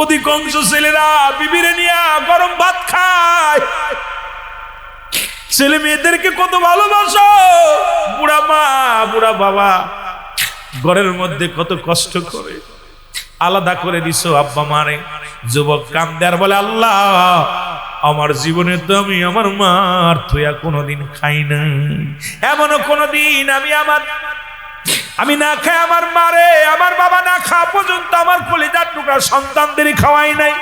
অধিকাংশ ছেলেরা বিবিরে নিয়ে গরম ভাত খায়। ছেলে মেয়েদেরকে কত ভালোবাসো, বুড়া মা বুড়া বাবা ঘরের মধ্যে কত কষ্ট করে আলাদা করে দিছো আব্বা মারে। যুবক কান্দে আর বলে, আল্লাহ আমার জীবনে তো আমি আমার মার থুয়া কোনোদিন খাই নাই, এমনও কোনোদিন আমি না খাই আমার মারে, আমার বাবা না খাওয়া পর্যন্ত আমার কলিজার টুকরা সন্তানদেরই খাওয়াই নাই।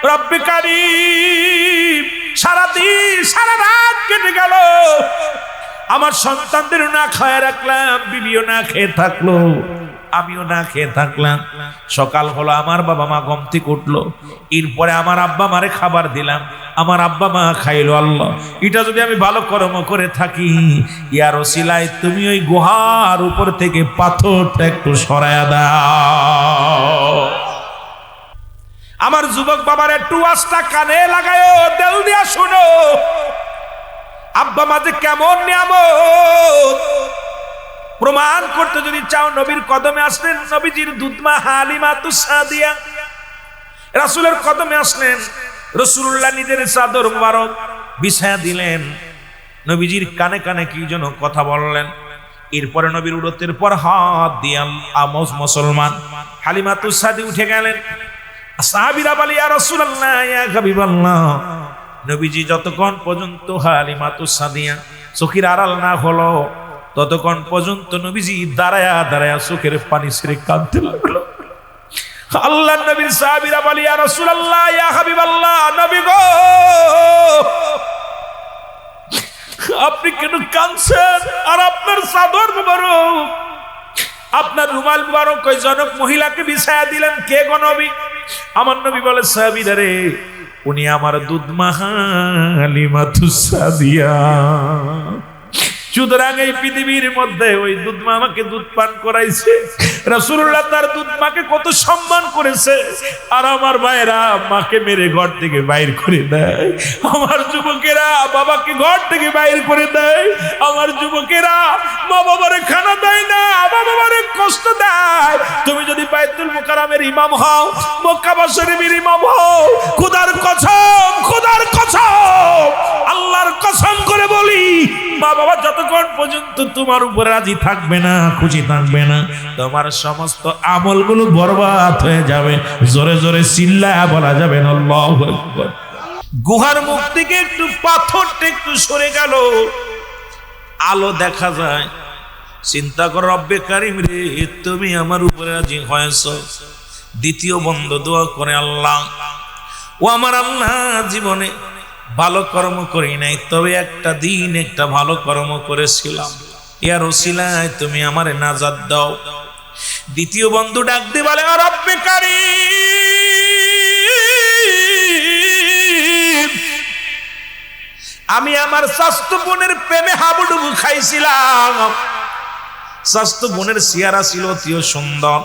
রব্বে কারীম, সারাদিন সারা রাত কেটে গেল, আমার সন্তানদের না খায় রাখলাম, বিবিও না খেয়ে থাকলো, আমিও না খেয়ে থাকলাম। সকাল হলো, আমার বাবা মা ঘুম থেকে উঠলো, এরপরে আমার আব্বা মারে খাবার দিলাম, আমার আব্বা মা খাইলো। আল্লাহ, এটা যদি আমি ভালো কর্ম করে থাকি, ইয়ার ওসিলায় তুমি ওই গুহার উপর থেকে পাথরটা একটু সরায়া দাও। আমার যুবক বাবার একটু আস্তা কানে লাগায়ো, দেল দিয়া শুনো, আব্বা মা যে কেমন নিয়ামত প্রমাণ করতে যদি চাও, নবীর কদমে আসলেন, নবীজির দুধমা হালিমাতুস সাদিয়া রাসূলের কদমে আসলেন, রাসূলুল্লাহ নিজের চাদর মুবারক বিছায়া দিলেন, নবীজির কানে কানে কি যেন কথা বললেন। এরপরে নবীর উরতের পর হাত দিয়ে মুসলমান হালিমাতুস সাদি উঠে গেলেন। সাহাবীরা বলে, ইয়া রাসূলুল্লাহ, ইয়া হাবিবাল্লাহ, নবীজি যতক্ষণ পর্যন্ত হালিমাতুস সাদিয়া চোখের আড়াল না হলো, ততক্ষণ পর্যন্ত নবীজি দাঁড়ায়া দাঁড়ায়া চোখের পানি ছেড়ে কাঁদতে লাগলো। আল্লাহর নবীর সাহাবীরা বলে, ইয়া রাসূলুল্লাহ, ইয়া হাবিবাল্লাহ, নবী গো, আপনি কেন কাঁদছেন? আর আপনার চাদর মুবারক, আপনার রুমাল মুবারক ওই জনক মহিলাকে বিছায়া দিলেন, কে গো নবী? আমার নবী বলে, সাহাবীরা রে, উনি আমার দুধমা হালিমাতুস সাদিয়া। সুতরাং এই পৃথিবীর মধ্যে ওই দুধমা আমাকে দুধ পান করাইছে, রাসূলুল্লাহ তার দুধ মাকে কত সম্মান করেছে। আর আমার ভাইরা মাকে মেরে ঘর থেকে বাইর করে দেয়, আমার যুবকেরা বাবাকে ঘর থেকে বাইর করে দেয়, আমার যুবকেরা মা বাবারে খানা দেয় না, মা বাবারে কষ্ট দেয়। তুমি যদি বাইতুল মুকাররমের ইমাম হও, মক্কা শরীফের ইমাম হও, খোদার কসম, খোদার কসম, আল্লাহর কসম করে বলি, মা বাবা যতক্ষণ পর্যন্ত তোমার উপরে রাজি থাকবে না, খুশি থাকবে না, তোমার সমস্ত আমলগুলো বরবাদ হয়ে যাবে। জোরে জোরে চিল্লায়া বলা যাবে না আল্লাহু আকবার। গুহার মুখ থেকে একটু পাথরটা একটু সরে গেল, আলো দেখা যায়। চিন্তা কর, রব্বে কারীম রে, তুমি আমার উপরে রাজি হয়েছো। দ্বিতীয় বন্ধ দোয়া করে, আল্লাহ ও আমার আল্লাহ, জীবনে ভালো কর্ম করি নাই, তবে একটা দিন একটা ভালো কর্ম করেছিলাম, ইয়ার ওসিলায় তুমি আমারে নাজাত দাও। দ্বিতীয় বন্ধু ডাক দিয়ে বলে, রব্বে কারীম, আমি আমার স্বাস্থ্য বোনের প্রেমে হাবুডুবু খাইছিলাম। স্বাস্থ্য বোনের চেহারা ছিল অতিও সুন্দর,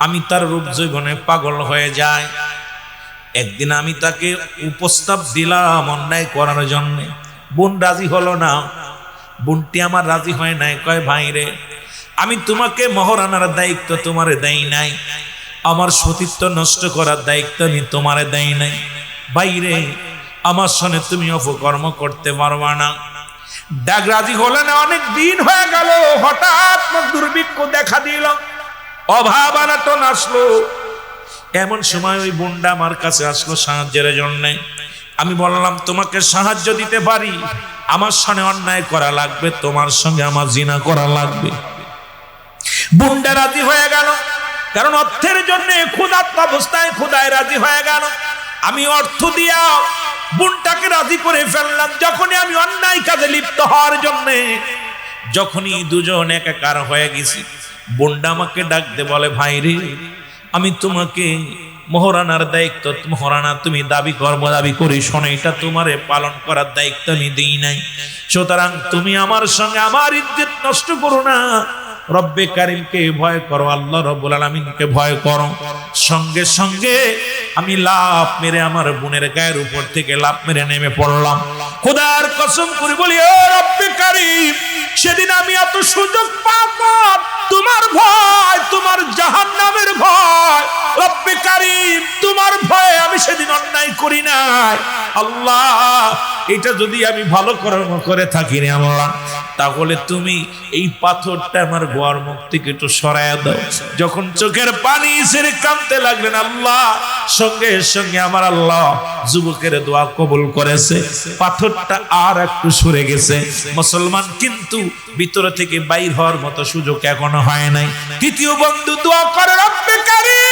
আমি তার রূপ যৌবনে পাগল হয়ে যাই। একদিন আমি তাকে প্রস্তাব দিলাম অন্যায় করার জন্য, বোন রাজি হলো না। বোনটি আমার রাজি হয় নাই, কয় ভাই রে, আমি তোমাকে মহারানার দায়িত্ব তোমারে দেই নাই, আমার সতীত্ব নষ্ট করার দায়িত্ব আমি তোমারে দেই নাই। বাইরে আমার সনে তুমি অপকর্ম করতে পারবা না। ডাক রাজি হলো না। অনেক দিন হয়ে গেল, হঠাৎ দুর্ভিক্ষ দেখা দিল, অভাব আনাটন আসলো। এমন সময় ওই বোনটা আমার কাছে আসলো সাহায্যের জন্য। আমি বললাম, তোমাকে সাহায্য দিতে পারি, আমার সঙ্গে অন্যায় করা লাগবে, তোমার সঙ্গে আমার জিনা করা লাগবে। বোনটা রাজি হয়ে গেল, কারণ অর্থের জন্য ক্ষুধার্ত অবস্থায় ক্ষুধায় রাজি হয়ে গেল। আমি অর্থ দিয়া বোনটাকে রাজি করে ফেললাম। যখনই আমি অন্যায় কাজে লিপ্ত হওয়ার জন্য, যখনই দুজন একাকার হয়ে গেছি, বোনটা আমাকে ডাক দে বলে, ভাই রে, আমি তোমাকে মহারানার দায়িত্ব, মহারানা তুমি দাবি করি শোনো, এটা তোমারে পালন করার দায়িত্ব আমি দিই নাই, সুতরাং তুমি আমার সঙ্গে আমার ইজ্জত নষ্ট করো না। রব্বে কারীমকে ভয় করো, আল্লাহ রব্বুল আলামিনকে ভয় করো। সঙ্গে সঙ্গে আমি লাফ মেরে আমার বোনের গায়ের উপর থেকে লাফ মেরে নেমে পড়লাম। খোদার কসম করে বলি, ও রব্বে কারীম, সেদিন আমি এত সুযোগ পাবো, তোমার ভয়, তোমার জাহান্নামের ভয়, রব্বে কারীম তোমার করি নাই আল্লাহ, এটা যদি আমি ভালো কর্ম করে থাকি রে আল্লাহ, তাহলে তুমি এই পাথরটা আমার গোয়ার মুখ থেকে একটু সরাইয়া দাও। যখন চোখের পানি ছেড়ে কাঁদতে লাগলেন আল্লাহ, সঙ্গে সঙ্গে আমার আল্লাহ যুবকের দোয়া কবুল করেছে, পাথরটা আর একটু সরে গেছে। মুসলমান কিন্তু ভিতর থেকে বাইর হওয়ার মতো সুযোগ এখনো হয় নাই। তৃতীয় বন্ধু দোয়া করে, রব্বে কারীম,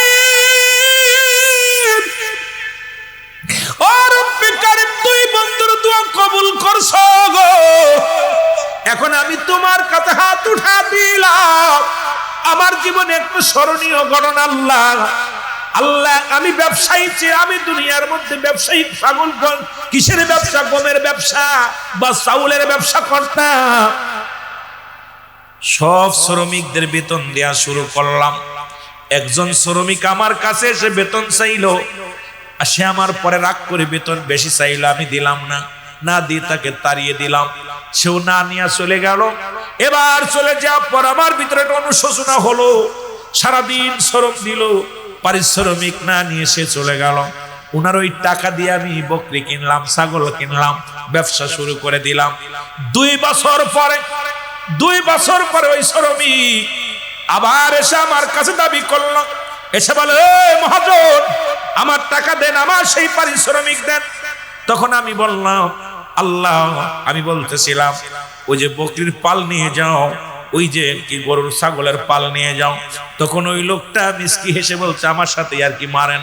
ও রব্বে কারীম, তুই বন্ধুর দোয়া কবুল করছো গো, এখন আমি তোমার কাছে হাত উঠা দিলাম। আমার জীবনে একটু স্মরণীয় ঘটনা আল্লাহ, আল্লাহ আমি ব্যবসায়ী চেয়ে আমি দুনিয়ার মধ্যে ব্যবসায়িক পাগল, কিসের ব্যবসা, গমের ব্যবসা বা চাউলের ব্যবসা করতাম। সব শ্রমিকদের বেতন দেয়া শুরু করলাম। একজন শ্রমিক আমার কাছে এসে বেতন চাইলো, আর সে আমার পরে রাগ করে বেতন বেশি চাইলো, আমি দিলাম না, না দিয়ে তাকে তাড়িয়ে দিলাম। সেও না নিয়ে চলে গেল। এবার চলে যাওয়ার পর আমার ভিতরে একটা অনুশোচনা হলো, সারাদিন শ্রম দিল, পারিশ্রমিক না নিয়ে সে চলে গেল। ওনার ওই টাকা দিয়ে আমি বকরি কিনলাম, ছাগল কিনলাম, ব্যবসা শুরু করে দিলাম। 2 বছর পরে ওই শ্রমিক আবার এসে আমার কাছে দাবি করলো, এসে বলে, মহাজন আমার টাকা দেন, আমার সেই পারিশ্রমিক দেন। তখন আমি বললাম, আল্লাহ আমি বলতেছিলাম ওই যে বকরির পাল নিয়ে যাও, ওই যে কি গরুর ছাগলের পাল নিয়ে যাও। তখন ওই লোকটা মিষ্টি হেসে বলছে, আমার সাথে আর কি মারেন,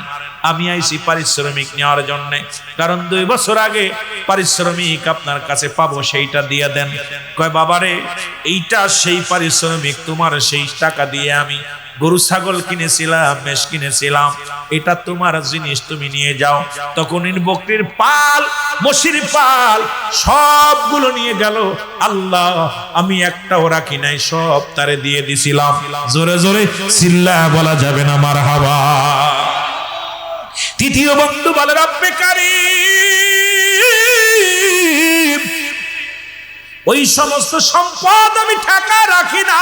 আমি আইছি পারিশ্রমিক নেওয়ার জন্য, কারণ 2 বছর আগে পারিশ্রমিক আপনার কাছে পাবো, সেইটা দিয়ে দেন। কয় বাবারে, এইটা সেই পারিশ্রমিক, তোমার সেই টাকা দিয়ে আমি গরু ছাগল কিনেছিলাম, মেষ কিনেছিলাম, এটা তোমার জিনিস, তুমি নিয়ে যাও। তখন বকরির পাল, মশির পাল সবগুলো নিয়ে গেল। আল্লাহ আমি একটাও রাখি নাই, সব তারে দিয়ে দিছিলাম। জোরে জোরে চিল্লা বলা যাবে না মারহাবা। তৃতীয় বন্ধু বলে, রব্বে কারীম, ওই সমস্ত সম্পদ আমি টাকা রাখি না,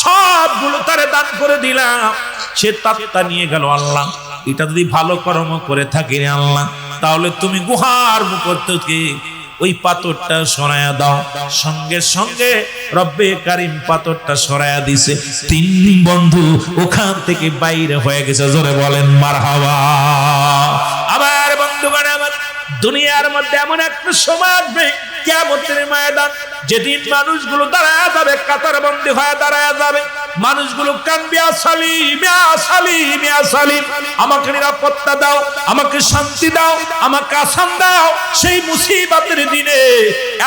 সবগুলো তারে দান করে দিলাম। সে তাত্তা নিয়ে গেল। আল্লাহ এটা যদি ভালো কর্ম করে থাকি রে আল্লাহ, তাহলে তুমি গুহার মুখ থেকে ওই পাথরটা সরাইয়া দাও। সঙ্গে সঙ্গে রব্বে কারীম পাথরটা সরাইয়া দিছে। 3 বন্ধু ওখান থেকে বাইরে হয়ে গেছে। জোরে বলেন মারহাবা। আবার বন্ধুগণ আমার, দুনিয়ার মধ্যে এমন একটা সময় আসবে, কিয়ামতের ময়দান, যেদিন মানুষগুলো দাঁড়ায় যাবে, কাতার বন্দী হয়ে দাঁড়ায় যাবে। মানুষগুলো কানবে, সালিম ইয়া সালিম ইয়া সালিম, আমাকে নিরাপত্তা দাও, আমাকে শান্তি দাও, আমাকে আসান দাও। সেই মুসিবতের দিনে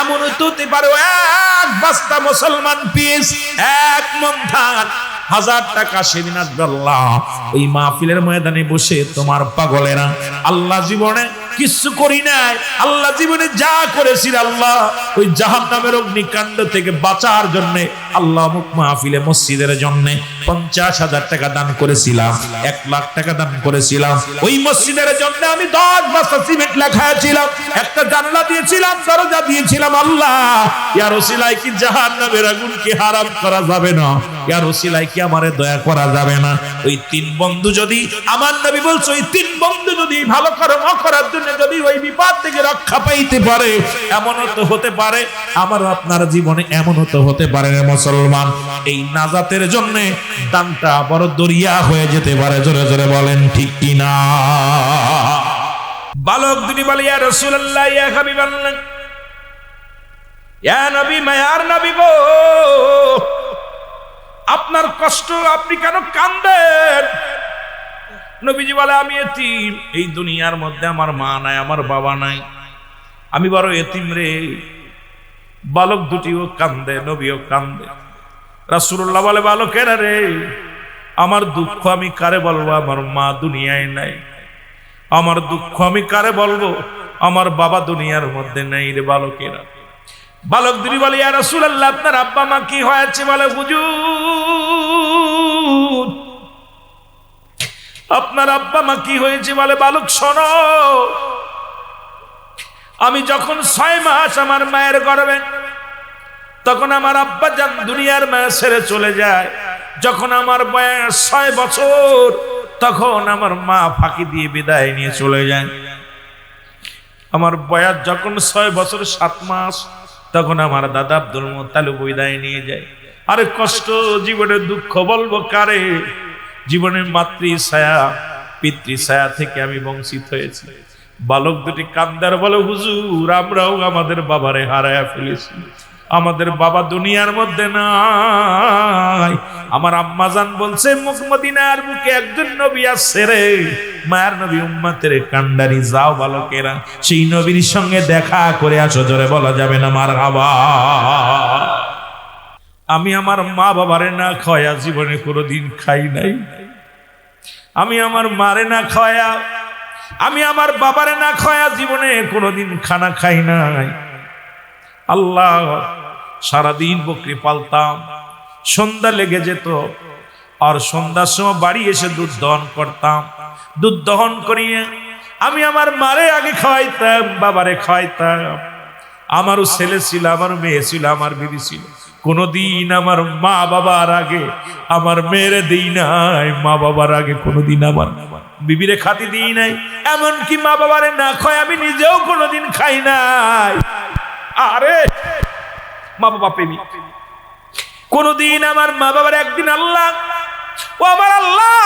এমন হতে পারে, 1 বস্তা মুসলমান পিস, 1 মণ ধান, 1000 টাকা সেদিন আল্লাহ ওই মাহফিলের ময়দানে বসে তোমার পাগলেরা, আল্লাহ জীবনে কিছু করি নাই, আল্লাহ জীবনে যা করেছি আল্লাহ ওই জাহান্নামের অগ্নিকাণ্ড থেকে বাঁচার জন্য আল্লাহ মুখ মাহফিলে মসজিদের জন্য 50,000 টাকা দান করেছিলাম, 1 লাখ টাকা দান করেছিলাম। ওই মসজিদের জন্য আমি 10 বস্তা সিমেন্ট লেখাইছিলাম, একটা জানালা দিয়েছিলাম, দরজা দিয়েছিলাম। আল্লাহ ইয়া রাসূলুল্লাহ, কি জাহান্নামের আগুন কি হারাম করা যাবে না? ইয়া রাসূলুল্লাহ, কি আমারে দয়া করা যাবে না? ওই 3 বন্ধু যদি, আমার নবী বলছে, ওই 3 বন্ধু যদি ভালো কর্ম করার জন্য যদি ওই বিপদ থেকে রক্ষা পাইতে পারে, এমনও তো হতে পারে আমার আপনার জীবনে, এমনও তো হতে পারে মুসলমান, এই নাজাতের জন্য দানটা বড় দরিয়া হয়ে যেতে পারে। জোরে জোরে বলেন ঠিক কি না? বালক দুটি বলে, ইয়া রাসূলুল্লাহ, ইয়া হাবিবাল্লাহ, ইয়া নবী, মায়ার নবী গো, আপনার কষ্ট, আপনি কেন কাঁদেন? নবীজি বলে, আমি এতিম, এই দুনিয়ার মধ্যে আমার মা নাই, আমার বাবা নাই, আমি বড় এতিম রে। বালক দুটিও কান্দে, নবীও কান্দে। রাসূলুল্লাহ বলে, বালকেরা রে, আমার দুঃখ আমি কারে বলবো? আমার মা দুনিয়ায় নাই। আমার দুঃখ আমি কারে বলবো? আমার বাবা দুনিয়ার মধ্যে নাই রে বালকেরা। বালক দুটি বলে, ইয়া রাসূলুল্লাহ, আপনার আব্বা মা কি হয়েছে? বলে, হুজুর আপনার আব্বা মা কি হয়েছে? বলে, বালক শোনো, আমি যখন 6 মাস আমার মায়ের গর্ভে, তখন আমার আব্বা জান দুনিয়ার মায়া ছেড়ে চলে যায়। যখন আমার বয়স 6 বছর, তখন আমার মা ফাঁকি দিয়ে বিদায় নিয়ে চলে যায়। আমার বয়স যখন 6 বছর 7 মাস, তখন আমার দাদা আব্দুল মুত্তালিব বিদায় নিয়ে যায়। আরে কষ্ট, জীবনের দুঃখ বলবো কারে? জীবনের মাতৃ ছায়া পিতৃ ছায়া থেকে আমি বঞ্চিত হয়েছি। বালক দুটি কান্দার বলে, হুজুর আমরাও আমাদের বাবারে হারায়া ফেলেছি, আমাদের বাবা দুনিয়ার মধ্যে নাই। আমার আম্মাজান বলছে, মুখ মদিনার বুকে একজন নবী আসছে রে, মায়ের নবী উম্মতের কান্ডারি, যাও বালকেরা সেই নবীর সঙ্গে দেখা করে আসো। জোরে বলা যাবে না মারহাবা। আমি আমার মা বাবারে না খাওয়া জীবনে কোনোদিন খাই নাই। আমি আমার মারে না খাওয়া, আমি আমার বাবারে না খাওয়া জীবনে কোনোদিন খানা খাই নাই। আল্লাহ, সারাদিন বকরি পালতাম, সন্ধ্যা লেগে যেত, আর সন্ধ্যার সময় বাড়ি এসে দুধ দহন করতাম। দুধ দহন করিয়ে আমি আমার মারে আগে খাওয়াইতাম, বাবারে খাওয়াইতাম। আমারও ছেলে ছিল, আমার মেয়ে ছিল, আমার বিবি ছিল। কোনদিন আমার মা বাবার আগে আমার মেয়েরে দিই নাই, মা বাবার আগে কোনদিন আমার বিবিরে খাতি দিই নাই। এমনকি মা বাবারে না খায় আমি নিজেও কোনদিন খাই নাই। আরে মা বাবা প্রেমী, কোনদিন আমার মা বাবার একদিন আল্লাহ, ও আমার আল্লাহ,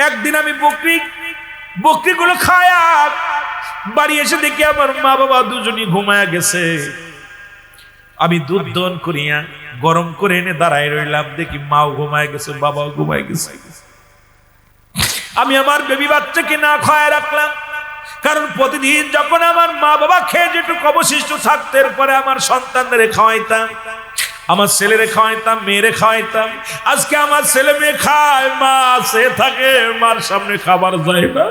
একদিন আমি বকরিগুলো খায়া বাড়ি এসে দেখি আমার মা বাবা দুজনই ঘুমায়া গেছে। আমি দুধ দহন করিয়া গরম করে এনে দাঁড়ায় রইলাম, দেখি মাও ঘুমায় গেছে, বাবাও ঘুমায় গেছে। আমি আমার বেবি বাচ্চাকে না খাওয়ায় রাখলাম, কারণ প্রতিদিন যখন আমার মা বাবা খেয়ে যেটুকু অবশিষ্ট থাকতে পরে আমার সন্তানদের খাওয়াইতাম, আমার ছেলেরে খাওয়াইতাম, মেয়েরে খাওয়াইতাম। আজকে আমার ছেলে মেয়ে খায়, মা সে থাকে, মার সামনে খাবার যায় না,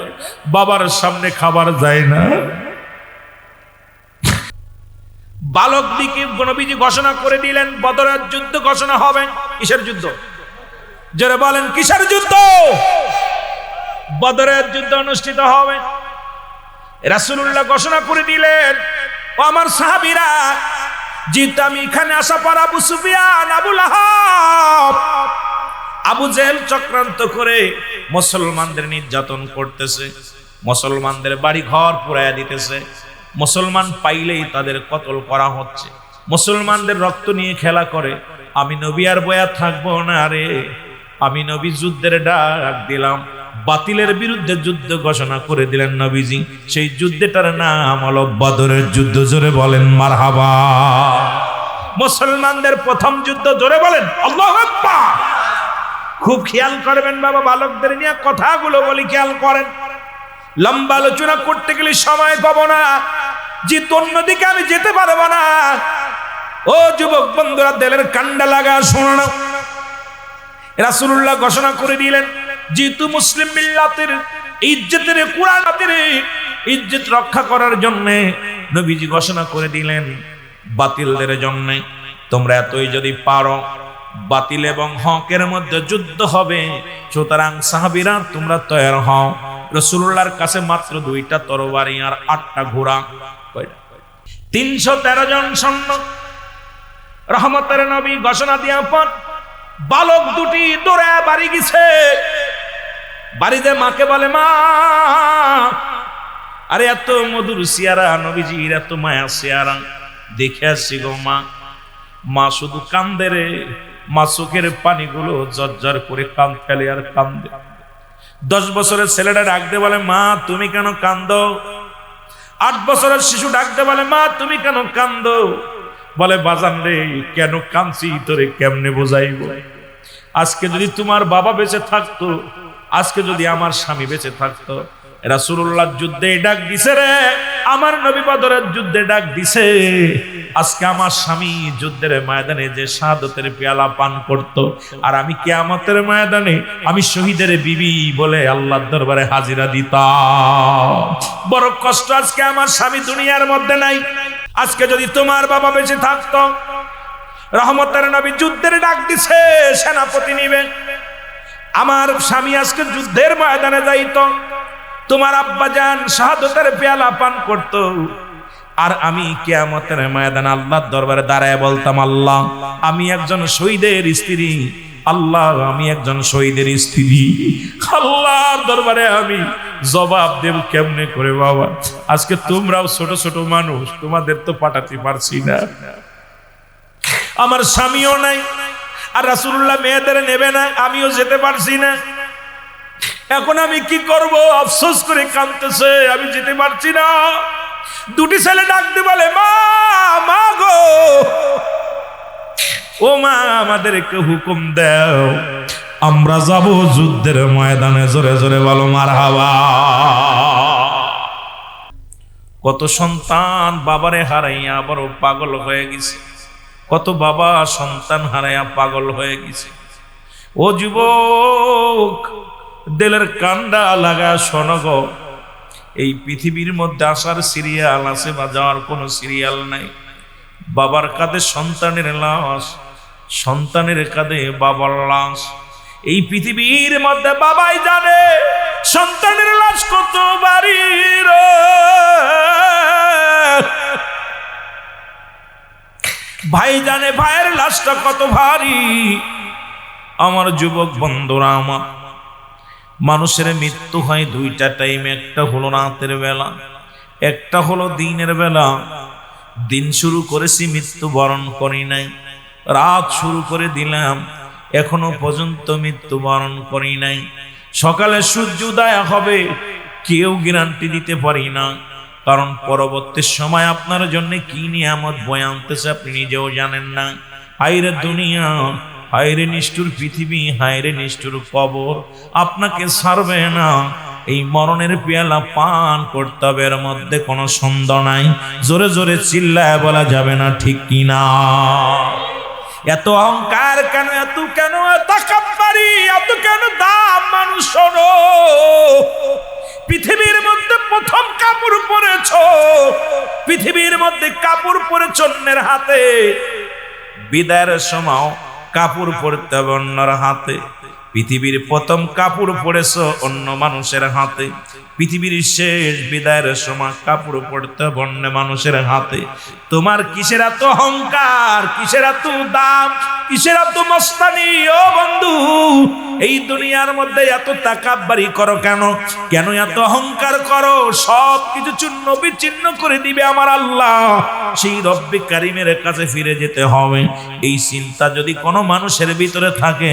বাবার সামনে খাবার যায় না। বালক দিকে নবীজি ঘোষণা করে দিলেন, বদরের যুদ্ধ ঘোষণা হবে। কিসের যুদ্ধ? যারা বলেন কিসের যুদ্ধ? বদরের যুদ্ধ অনুষ্ঠিত হবে। রাসূলুল্লাহ ঘোষণা করে দিলেন, ও আমার সাহাবীরা, জিত আমি এখানে আসা পর আবু সুফিয়ান, আবু লাহাব, আবু জেহেল চক্রান্ত করে মুসলমানদের নির্যাতন করতেছে, মুসলমানদের বাড়ি ঘর পুড়াইয়া দিতেছে, মুসলমান পাইলেই তাদের কতল করা হচ্ছে, মুসলমানদের রক্ত নিয়ে খেলা করে। আমি নবী আর বয়া থাকবো না রে। আমি নবী যুদ্ধের ডাক দিলাম, বাতিলের বিরুদ্ধে যুদ্ধ ঘোষণা করে দিলেন নবীজি। সেই যুদ্ধটার নাম হলো বদরের যুদ্ধ। জোরে বলেন মারহাবা। মুসলমানদের প্রথম যুদ্ধ, জোরে বলেন আল্লাহু আকবার। খুব খেয়াল করবেন বাবা, বালকদের নিয়ে কথাগুলো বলি, খেয়াল করেন। লম্বা আলোচনা করতে গেলে সময় পাবো না, যে অন্যদিকে আমি যেতে পারবো না। ও যুবক বন্ধুরা, দিলের কান্ডা লাগা শোনো না। রাসূলুল্লাহ ঘোষণা করে দিলেন, যেহেতু মুসলিম মিল্লাতের ইজ্জতের, কুরআনের ইজ্জত রক্ষা করার জন্য নবীজি ঘোষণা করে দিলেন, বাতিলদের জন্য তোমরা এতই যদি পারো, বাতিল এবং হকের মধ্যে যুদ্ধ হবে। সুতরাং সাহাবীরা তোমরা তৈরি হও। রাসূলুল্লাহর কাছে মাত্র 2টা তরবারি আর 8টা ঘোড়া, 313 জন সৈন্য। রহমতের নবী ঘোষণা দিয়া পর বালক দুটি দৌড়ে বাড়ি গেছে। বাড়িতে মাকে বলে, মা, আরে এত মধুর চেহারা নবীজির, এত মায়া চেহারা দেখে আসছি গো মা। মা শুধু কান্দে রে, মা চোখের পানিগুলো জর্জর করে কান ফেলে আর কান্দে। 10 বছরের ছেলেটা ডাকতে বলে, মা তুমি কেন কান্দো? 8 বছরের শিশু ডাকতে বলে, মা তুমি কেন কান্দো? বলে, বাজান রে, কেন কাঁদছি তোরে কেমনে বোঝাইব? আজকে যদি তোমার বাবা বেঁচে থাকতো, আজকে যদি আমার স্বামী বেঁচে থাকতো। রাসূলুল্লাহ যুদ্ধে ডাক দিছে রে, আমার নবী বদরের যুদ্ধে ডাক দিছে। আজকে আমার স্বামী যুদ্ধের ময়দানে যে শাহাদাতের পেয়ালা পান করত, আর আমি কিয়ামতের ময়দানে আমি শহীদের বিবি বলে আল্লাহর দরবারে হাজিরা দিতাম। বড় কষ্ট, আজকে আমার স্বামী দুনিয়ার মধ্যে নাই। আজকে যদি তোমার বাবা বেঁচে থাকতো, রহমতের নবী যুদ্ধের ডাক দিছে, সেনাপতি নিবে, আমার স্বামী আজকে যুদ্ধের ময়দানে যাইতো, তোমার আব্বাজান শাহাদাতের পেয়ালা পান করত, আর আমি কিয়ামতের ময়দানে আল্লাহর দরবারে দাঁড়ায় বলতাম, আল্লাহ আমি একজন শহীদের স্ত্রী, আল্লাহ আমি একজন শহীদের স্ত্রী, আল্লাহর দরবারে আমি জবাব দেব কেমনে করে বাবা? আজকে তোমরাও ছোট ছোট মানুষ, তোমাদের তো পাঠাতে পারছি না, আমার স্বামীও নাই, আর রাসূলুল্লাহ মেয়েদের নেবে না, আমিও যেতে পারছি না। এখন আমি কি করব? আফসোস করে কাঁদতেছে, আমি যেতে পারছি না। দুটি ছেলে ডাকতে বলে, মা, মা গো, ও মা, আমাদেরকে হুকুম দাও, আমরা যাব যুদ্ধের ময়দানে। জোরে জোরে বলো মারহাবা। কত সন্তান বাবারে হারাইয়া আবারও পাগল হয়ে গেছে, কত বাবা সন্তান হারাইয়া পাগল হয়ে গেছে। ও যুবক, দিলের কান্ডা লাগা শোনো গো, এই পৃথিবীর মধ্যে আসার সিরিয়াল আছে বা যাওয়ার কোনো সিরিয়াল নাই। বাবার কাঁধে সন্তানের লাশ, সন্তানের কাঁধে বাবার লাশ। এই পৃথিবীর মধ্যে বাবাই জানে সন্তানের লাশ কত ভারী রে, ভাই জানে ভাইয়ের লাশটা কত ভারী। আমার যুবক বন্ধুরা, আমার মানুষের মৃত্যু হয় দুইটা টাইমে, একটা হলো রাতের বেলা, একটা হলো দিনের বেলা। দিন শুরু করেছি, মৃত্যুবরণ করি নাই, রাত শুরু করে দিলাম, এখনো পর্যন্ত মৃত্যুবরণ করি নাই। সকালে সূর্য উদয় হবে, কেউ গ্যারান্টি দিতে পারি না, কারণ পরবর্তী সময় আপনার জন্য কি নিয়ামত বয়ে আনতেছে আপনি নিজেও জানেন না। হায়রে দুনিয়া, হায়রে নিষ্ঠুর পৃথিবী, হায়রে নিষ্ঠুর কবর, আপনাকে ছাড়বে না। এই মরণের পেয়ালা পান করতে হবে, এর মধ্যে কোনো সন্দেহ নাই। জোরে জোরে চিল্লায় বলা যাবে না, ঠিক কিনা? এত অহংকার কেন, এত কেন তাকাব্বুরি, এত কেন দাম মানুষ? শোনো, পৃথিবীর মধ্যে প্রথম কাপড় পরেছো, পৃথিবীর মধ্যে কাপড় পরেছ অন্যের হাতে, বিদায়ের সময় কাপড় পরতে হবে অন্যের হাতে। পৃথিবীর প্রথম কাপড় পরেছ অন্য মানুষের হাতে, পৃথিবীর শেষ বিদায়ের সময় কাপড় পরতে হবে অন্য মানুষের হাতে। তোমার কিসের এত অহংকার, কিসের এত দাম, কিসের এত মস্তানি? ও বন্ধু, এই দুনিয়ার মধ্যে এত তাকাব্বুরি করো কেন? কেন এত অহংকার করো? সব কিছু চূর্ণ বিচ্ছিন্ন করে দিবে আমার আল্লাহ। সেই রব্বে কারিমের কাছে ফিরে যেতে হবে। এই চিন্তা যদি কোনো মানুষের ভিতরে থাকে,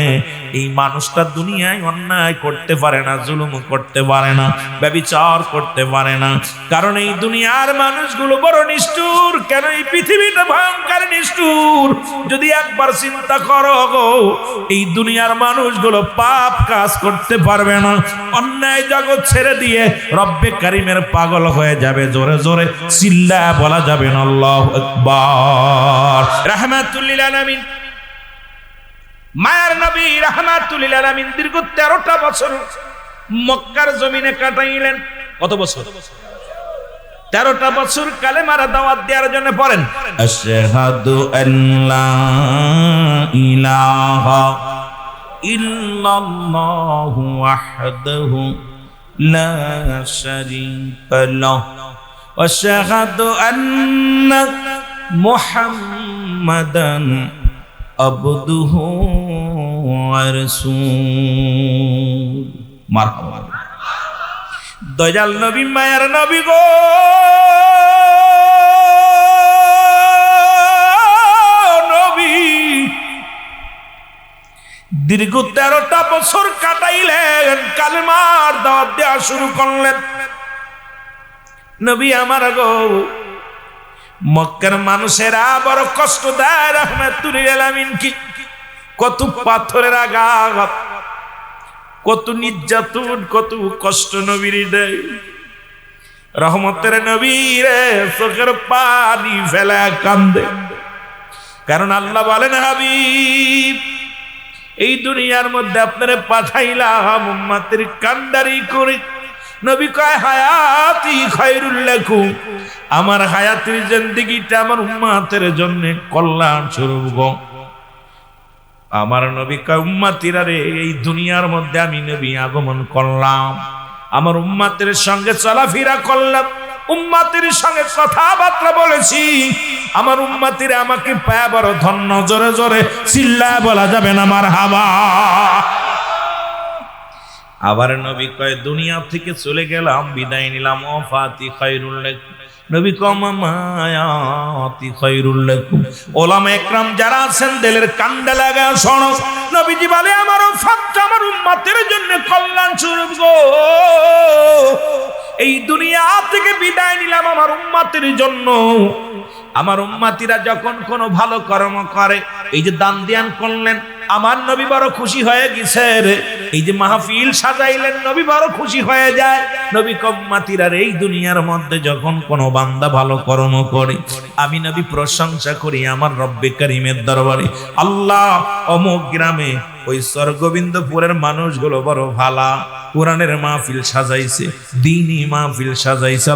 এই মানুষটা দুনিয়ায় অন্যায় করতে পারে না, জুলুম করতে পারে না, ব্যভিচার করতে পারে না। কারণ এই দুনিয়ার মানুষগুলো বড় নিষ্ঠুর। কেন এই পৃথিবীটা ভয়ঙ্কর নিষ্ঠুর? যদি একবার চিন্তা করো গো, এই দুনিয়ার মানুষগুলো পাপ কাজ করতে পারবে না, অন্যায় জগৎ ছেড়ে দিয়ে রব্বে কারিমের পাগল হয়ে যাবে। জোরে জোরে চিল্লায় বলা যাবে না আল্লাহু আকবার। রাহমাতুল লিল আলামিন, মায়ার নবী রাহমাতুল লিল আলামিন দীর্ঘ 13টা বছর মক্কার জমিনে কাটাইলেন। কত বছর? 13টা বছর কালেমার দাওয়াত দেওয়ার জন্য পড়েন, আশহাদু আল্লা ইলাহা ইল্লাল্লাহু ওয়াহদাহু লা শারীকা লাহু ওয়া আশহাদু আন্না মুহাম্মাদান আবদুহু ওয়া রাসূলুহু। মারহাবা। দয়াল নবী, মায়ার নবী গো, নবী দীর্ঘ 13টা বছর কাটাইলেন, কালেমার দাওয়াত দেওয়া শুরু করলেন। নবী আমার গো, মক্কার মানুষেরা বড় কষ্ট দেয়। রাহমাতুল লিল আলামিন কি কত পাথরের আঘাত, কত নির্যাতন, কত কষ্ট নবীর দেয়। রহমতের নবী রে চোখের পানি ফেলে কান্দে। কারণ আল্লাহ বলেন, হাবিব, এই দুনিয়ার মধ্যে আপনারে পাঠাইলাম উম্মতের কান্দারি করে। নবী কয়, হায়াতি খায়রুল লাকুম, আমার হায়াতের জিন্দেগিটা আমার উম্মতের জন্য কল্যাণ স্বরূপ গো। আমার নবী কয়, উম্মতিরা রে, এই দুনিয়ার মধ্যে আমি নবী আগমন করলাম, আমার উম্মতের সঙ্গে চলাফেরা করলাম, উম্মতের সঙ্গে কথাবার্তা বলেছি, আমার উম্মতিরা আমাকে পায়া বড় ধন্য। জোরে জোরে চিল্লায় বলা যাবে না মারহাবা। আবার নবী কয় দুনিয়া থেকে চলে গেলাম, বিদায় নিলাম, ওয়াফাতি খায়রুল লাকুম। নবী কমায়াতি খায়রুল লাকুম। ওলামা একরাম যারা আছেন দিলের কান্দা লাগা শোনো, নবীজি বলে আমার ওয়াফাতটা আমার উম্মতের জন্য কল্যাণ স্বরূপ গো। এই দুনিয়া থেকে বিদায় নিলাম আমার উম্মতের জন্য। আমার উম্মতিরা যখন কোনো ভালো কর্ম করে, এই যে দান ধ্যান করলেন, আমার নবী বড় খুশি হয়ে গেছে রে। এই যে মাহফিল সাজাইলেন, নবী বড় খুশি হয়ে যায়। নবী উম্মতিরা এই দুনিয়ার মধ্যে যখন কোনো বান্দা ভালো কর্ম করে, আমি নবী প্রশংসা করি আমার রব্বে কারীমের দরবারে। আল্লাহ অমুক গ্রামে ওই স্বর্গবিন্দুপুরের মানুষগুলো বড় ভালা, কোরআনের মাহফিল সাজাইছে, দ্বীনি মাহফিল সাজাইছে।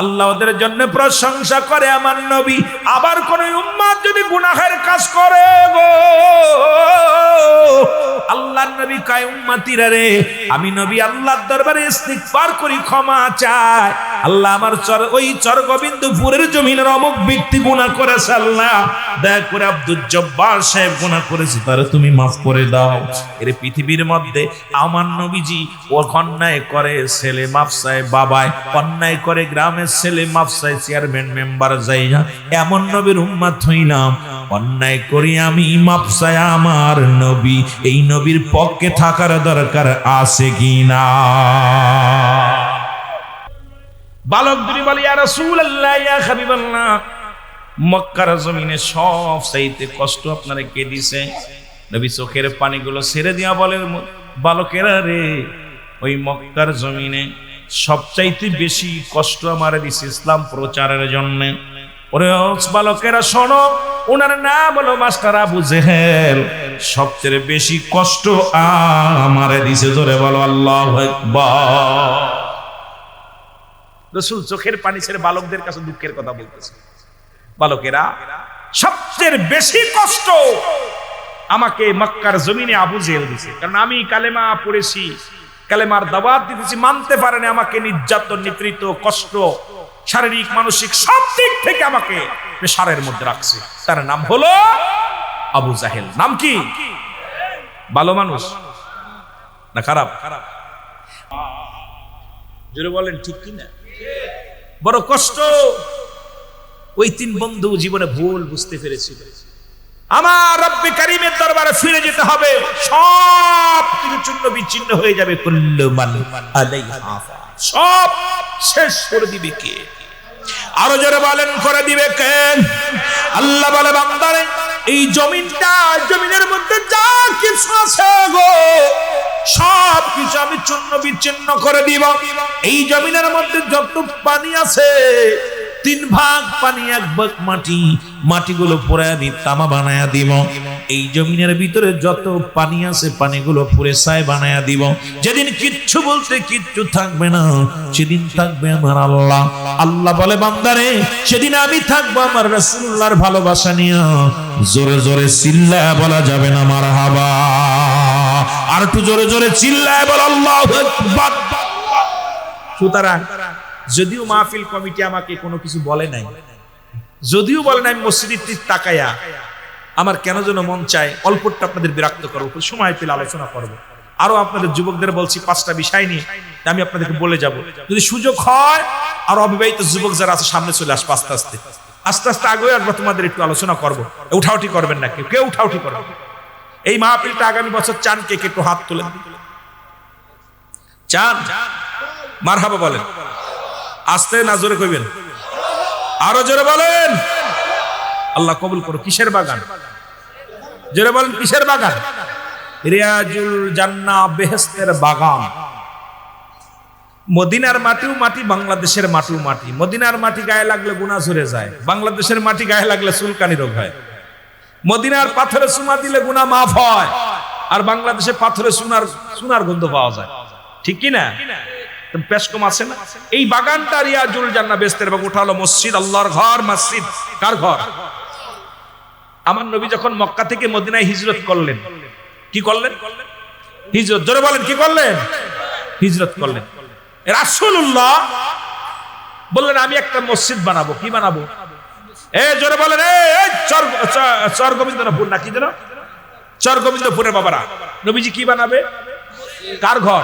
আল্লাহ ওদের জন্য প্রশংসা করে আমার নবী। আবার কোন উম্মত যদি গুনাহের কাজ করে গো, আল্লাহর নবী কয় উম্মতিরা রে, আমি নবী আল্লাহর দরবারে ইস্তিগফার করি, ক্ষমা চাই। আল্লাহ আমার ওই স্বর্গবিন্দুপুরের জমিনের অমুক ব্যক্তি গুনাহ করেছে, আল্লাহ দয়া করে আব্দুল জব্বার সাহেব গুনাহ করেছে, তারে তুমি মাফ করে দাও। এর পৃথিবীর মধ্যে আমার নবীজি ও অন্যায় করে ছেলে মাফ চায় বাবায়, অন্যায় করে গ্রামের ছেলে মাফ চায় চেয়ারম্যান মেম্বার যাই না, এমন নবীর উম্মত হইলাম। অন্যায় করি আমি মাফ চাই আমার নবী, এই নবীর পক্ষে থাকার দরকার আছে কিনা? বালক দুটি বলে ইয়া রাসূলুল্লাহ, ইয়া হাবিবাল্লাহ, মক্কার জমিনে সব চাইতে কষ্ট আপনারা কে দিছে? নবী চোখের পানিগুলো ছেড়ে দিয়া বলে বালকেরা রে, ওই মক্কার জমিনে সবচাইতে বেশি কষ্ট আমারে দিছে ইসলাম প্রচারের জন্য। ওরে বালকেরা শোনো, ওনার নাম হলো মাস্টার আবু জেহেল। সবচেয়ে বেশি কষ্ট আমারে দিছে। জোরে বলো আল্লাহু আকবার। রাসূল চোখের পানি ছেড়ে বালকদের কাছে দুঃখের কথা বলতেছে। বালকেরা, সবচেয়ে বেশি কষ্ট আমাকে মক্কার জমিনে আবু জেহেল দিছে, কারণ আমি কালেমা পড়েছি, কালেমার দাওয়াত দিতেছি, মানতে পারেনি, আমাকে নির্যাতন, নিপীড়িত, কষ্ট, শারীরিক মানসিক সব দিক থেকে আমাকে প্রেসারের মধ্যে রাখছে। তার নাম হলো আবু জাহেল। নাম কি? ভালো মানুষ না খারাপ? জোরে বলেন ঠিক কি না? বড় কষ্ট। ওই তিন বন্ধু জীবনে ভুল বুঝতে পেরেছিল। আমার রব্বে কারীমের দরবারে ফিরে যেতে হবে, সব কিছু চূর্ণ বিচ্ছিন্ন হয়ে যাবে। কুল্লু মান আলাইহা সব শেষ করে দিবে কে? আরো জোরে বলেন করে দিবে কে? আল্লাহ বলে বান্দারে, এই জমিনটা, জমিনের মধ্যে যা কিছু আছে গো, সব কিছু আমি চূর্ণ বিচ্ছিন্ন করে দিব। এই জমিনের মধ্যে যত পানি আছে, 3 ভাগ পানি 1 ভাগ মাটি, মাটিগুলো পুড়ে আমি তামা বানায়া দিব। এই জমিনের ভিতরে যত পানি আছে, পানিগুলো পুড়ে ছাই বানায়া দিব। যেদিন কিচ্ছু বলতে কিচ্ছু থাকবে না, সেদিন থাকবে আমার আল্লাহ। আল্লাহ বলে বান্দারে, সেদিন আমি থাকবো আমার রাসূলুল্লাহর ভালোবাসা নিয়ে। জোরে জোরে চিল্লায় বলা যাবে না মারহাবা? আর একটু জোরে জোরে চিল্লায় বল আল্লাহু আকবার। সুতরাং যদিও মাহফিল কমিটি আমাকে কোনো কিছু বলে নাই, যদিও বলে নাই, মসজিদের দিক তাকায়া আমার কেন যেন মন চায় অল্পটা আপনাদের বিরক্ত করবো, সময় পেলে আলোচনা করব। আরো আপনাদের যুবকদের বলছি 5টা বিষয় নিয়ে আমি আপনাদেরকে বলে যাব। যদি সুযোগ হয়, আর অবিবাহিত যুবক যারা আছে সামনে চলে আসবে, আস্তে আস্তে আস্তে আস্তে আগে আসবো, তোমাদের একটু আলোচনা করবো। উঠাউঠি করবেন না, কেউ উঠাউঠি করবেন। এই মাহফিলটা আগামী বছর চান কে? একটু হাত তুলে চান? মারহাবা বলেন। আস্তে না জোরে কইবেন? আরো জোরে বলেন। আল্লাহ কবুল করো। কিসের বাগান? জোরে বলেন কিসের বাগান? রিয়াজুল জান্নাহ, বেহেশতের বাগান। মদিনার মাটিও মাটি, বাংলাদেশের মাটিও মাটি। মদিনার মাটি গায়ে লাগলে গুনাহ ঝরে যায়, বাংলাদেশের মাটি গায়ে লাগলে চুলকানি রোগ হয়। মদিনার পাথরে চুমা দিলে গুনাহ মাফ হয়, আর বাংলাদেশে পাথরে সোনার গন্ধ পাওয়া যায়। ঠিক কি না? পেশ কম আছে না? এই বাগানটা রিয়াজুল জান্নাহ, বেহেশতের বাগান। ওঠা হলো মসজিদ, আল্লাহর ঘর। মসজিদ কার ঘর? আমার নবী যখন মক্কা থেকে মদিনায় হিজরত করলেন, কি করলেন? হিজরত। জোরে বলেন কি করলেন? হিজরত করলেন। রাসূলুল্লাহ বললেন আমি একটা মসজিদ বানাবো। কি বানাবো? জোরে বলেন। চর গোবিন্দপুর না কি যেন, চর গোবিন্দপুরের বাবারা, নবীজি কি বানাবে? কার ঘর?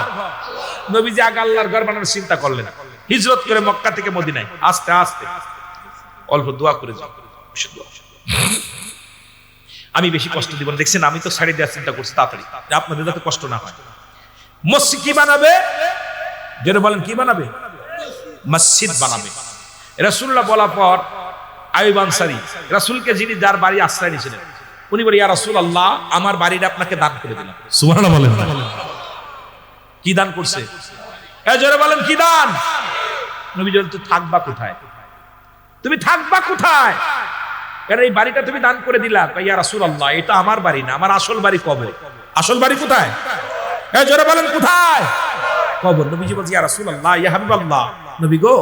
নবীজি আগে আল্লাহর ঘর বানানোর চিন্তা করলেন। হিজরত করে মক্কা থেকে মদিনায় আস্তে আস্তে অল্প দোয়া করে যাও। আমি বেশি কষ্ট দিব না, দেখছেন আমি তো ছাড়িয়ে দেওয়ার চিন্তা করছি তাড়াতাড়ি, আপনাদের যাতে কষ্ট না হয়। মসজিদ কি বানাবে? জোরে বলেন কি বানাবে? মসজিদ বানাবে। রাসূলুল্লাহ বলার পর আইয়ুব আনসারী, রাসূলকে যিনি যার বাড়ি আশ্রয় নিয়েছিলেন, উনি বলে ইয়া রাসূলুল্লাহ আমার বাড়িটা আপনাকে দান করে দিলাম। সুবহানাল্লাহ বলেন। কি দান করছে? জোরে বলেন কি দান? নবী বলেন তুই থাকবা কোথায়? তুমি থাকবা কোথায়? কারণ এই বাড়িটা তুমি দান করে দিলা। ইয়া রাসূলুল্লাহ এটা আমার বাড়ি না, আমার আসল বাড়ি কবর। আসল বাড়ি কোথায়? জোরে বলেন কোথায়? কবর। নবীজি বলছে ইয়া রাসূলুল্লাহ ইয়া হাবিবাল্লাহ, নবী গো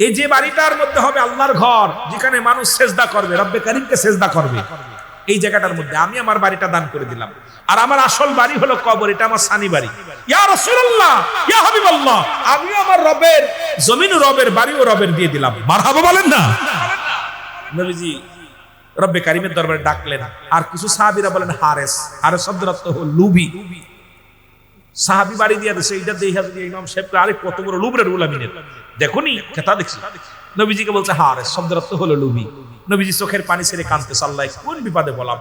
এই যে বাড়িটার মধ্যে হবে আল্লাহর ঘর, যেখানে মানুষ সেজদা করবে, রব্বে কারীমকে সেজদা করবে, এই জায়গাটার মধ্যে আমি আমার বাড়িটা দান করে দিলাম। আর আমার আসল বাড়ি হলো কবর, এটা আমার সানি বাড়ি। ইয়া রাসূলুল্লাহ ইয়া হাবিবাল্লাহ, আমি আমার রবের জমিন, রবের বাড়িও রবের দিয়ে দিলাম। মারহাবা বলেন না। নবীজি রব্বে কারীমের দরবারে ডাকলেন। আর কিছু সাহাবীরা বলেন হারেস। হারেস শব্দের অর্থ হলো লুবি। সাহাবী বাড়ি দিয়ে দিয়েছে, এইটা দেখা যদি ইমাম সাহেবকে আরে কত বড় লুবরের উলামিনের দেখুনি কথা দেখছি। নবীজিকে বলছে হারেস শব্দের অর্থ হলো লুবি। নবীজি চোখের পানি ছেড়ে কাঁদতেছে, আল্লাহ কোন বিপদে বলাম,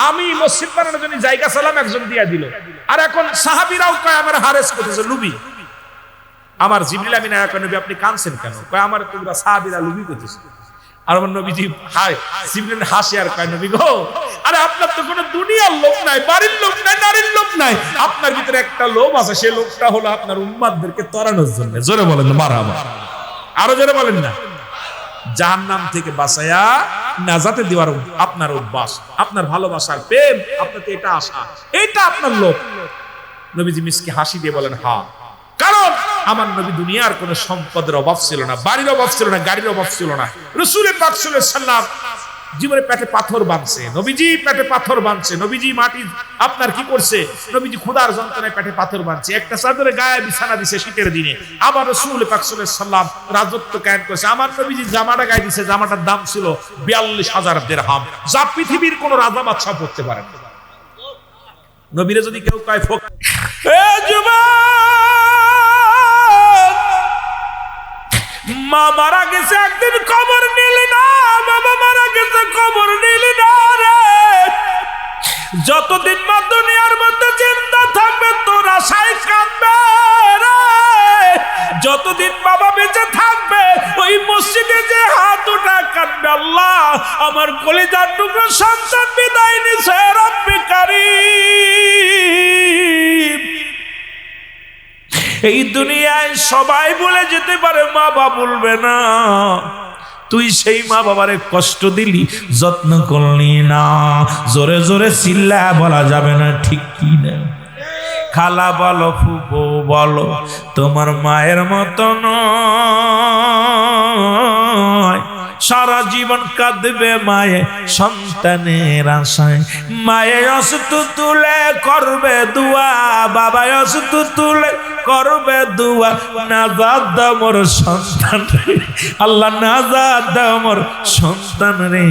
আমি মসজিদ বানানোর জন্য জায়গা সালাম একজন দিয়া দিল, আর এখন সাহাবীরাও কয় আমার হারেস করতেছে লুবি। আমার জিবরিল আমিন আয়া কয় নবী আপনি কাঁদছেন কেন? কয় আমার তোমরা সাহাবীরা লুবি করতেছে। আর আমার নবীজি হায় জিবরিল হাসি আর কয় নবী গো আরে আপনার তো কোনো দুনিয়ার লোভ নাই, বাড়ির লোভ নাই, নারীর লোভ নাই, আপনার ভিতরে একটা লোভ আছে, সেই লোভটা হলো আপনার উম্মাতদেরকে তরানোর জন্য। জোরে বলেন মারহাবা। আরো জোরে বলেন না। জাহান্নাম থেকে বাঁচায়া নাজাতে দেওয়ার আপনার অভ্যাস, আপনার ভালোবাসার প্রেম, আপনাকে এটা আশা, এটা আপনার লোভ। নবীজি মিসকে হাসি দিয়ে বলেন হ্যাঁ, কারণ আমার নবী দুনিয়ার কোন সম্পদের অভাব ছিল না, বাড়ির অভাব ছিল না, গাড়ির অভাব ছিল না। রাসূল পাক সাল্লাল্লাহু আলাইহি ওয়াসাল্লাম জীবনে পেটে পাথর বাঁধছে, নবীজি পেটে পাথর বাঁধছে, নবীজি মাটি আপনার কি করছে, নবীজি ক্ষুধার যন্ত্রণায় পেটে পাথর বাঁধছে, একটা চাদরে গায়ে বিছানা দিছে শীতের দিনে। আবার রাসূল পাক সাল্লাল্লাহু আলাইহি ওয়াসাল্লাম রাজত্ব কায়েম করেছে, আমার নবীজি জামাটা গায়ে দিছে, জামাটার দাম ছিল ৪২,০০০ দিরহাম, যা পৃথিবীর কোন রাজা বাদশা পড়তে পারে না। নবীরে যদি কেউ কয় এ মা মারা গেছে একদিন কবর নিলি না, বাবা মারা গেছে কবর নিলি না রে, যতদিন মা দুনিয়ার মধ্যে জিন্দা থাকবে তোর আশায় কাঁদবে রে, যতদিন বাবা বেঁচে থাকবে ওই মসজিদে যে হাত উঠা কাঁদবে, আল্লাহ আমার কলিজার টুকরো সন্তান বিদায় নিছে রব্বে কারীম। এই দুনিয়ায় সবাই বলে যেতে পারে, মা বাবা বলবে না। তুই সেই মা বাবারে কষ্ট দিলি, যত্ন করলি না, জোরে জোরে চিল্লা বলা যাবে না, ঠিক কি না? খালা বলো ফুফু বলো তোমার মায়ের মতো নয়, সারা জীবন কাঁদবে মায়ে সন্তানের আশায়, মায়ে অসুস্থ তুলে করবে দুয়া, বাবা অসুস্থ তুলে করবে দুয়া, নাজাত দাও মোর সন্তান রে, আল্লাহ নাজাত দাও মোর সন্তান রে,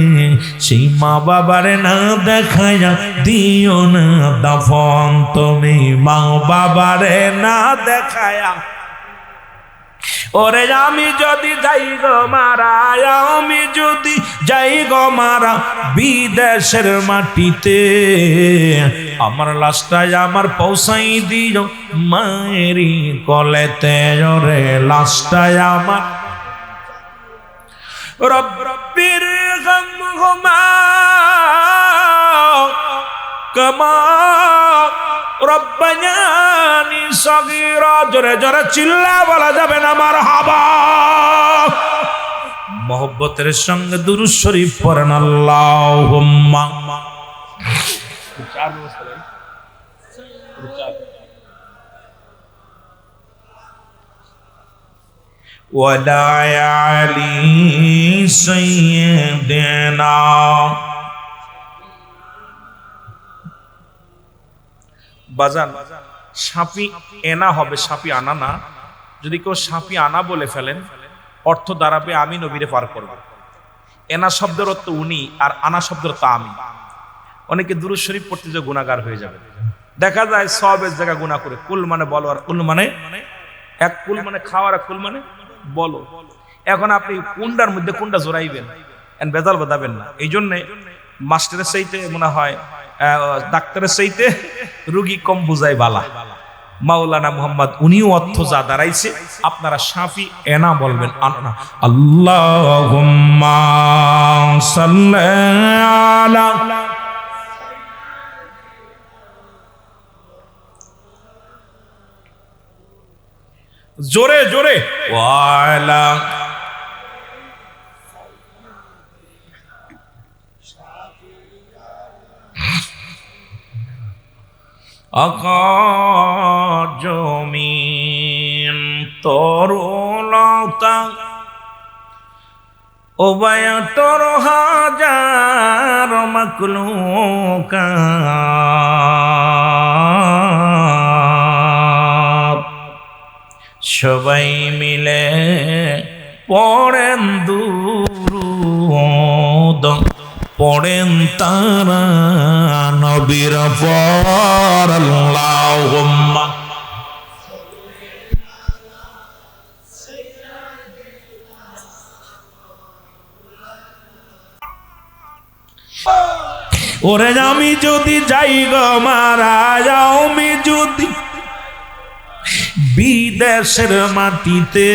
সেই মা বাবারে না দেখায়া দিও না দাফন, তুমি মা বাবারে না দেখায়া। ওরে আমি যদি যাই গো মারা, আমি যদি যাই গো মারা বিদেশের মাটিতে, আমার লাশটাই আমার পৌঁছাই দিও মায়েরই কলেতে, ওরে লাশটাই আমার রব্বির গামহুমা কামা রব্বায়ানি সগীরা, জোরে জোরে চিল্লা বলা যাবে না মারহাবা। মোহব্বতের সঙ্গে দুরূদ শরীফ পড়েন আল্লাহুম্মা। ওয়ালা আলি সাইয়্যিদিনা। বাজান সাপি এনা হবে, সাপি আনা না। যদি কেউ সাপি আনা বলে ফেলেন অর্থ দাঁড়াবে আমি নবীরে পার করব। এনা শব্দের অর্থ উনি, আর আনা শব্দের অর্থ আমি। অনেকে দুরূদ শরীফ পড়তে যে গুনাহগার হয়ে যাবে। দেখা যায় সবের জায়গা গুনাহ করে। কুল মানে বলো, আর কুল মানে এক কুল মানে খাওয়ার, এক কুল মানে বলো। এখন আপনি কোনটার মধ্যে কোনটা জোড়াইবেন, বেজাল বাঁধাবেন না। এই জন্যে মাস্টারের চাইতে মনে হয় ডাক্তারের চাইতে রুগী কম বুঝায় বালা। মাওলানা মুহাম্মদ উনিও অর্থ যা দাঁড়াইছে, আপনারা শাফি এনা বলবেন আনা। আল্লাহুম্মা সাল্লি আলা, জোরে জোরে, ওয়ালা আকাশ জমিন তরলতা ও বায়াতর হাজার মাকলুকাত সবাই মিলে পড়েন দুরূদ, পড়েন তারা নবীর পর। আল্লাহুম্মা ওরে আমি যদি যাই গো মারা, আমি যদি বিদেশের মাটিতে,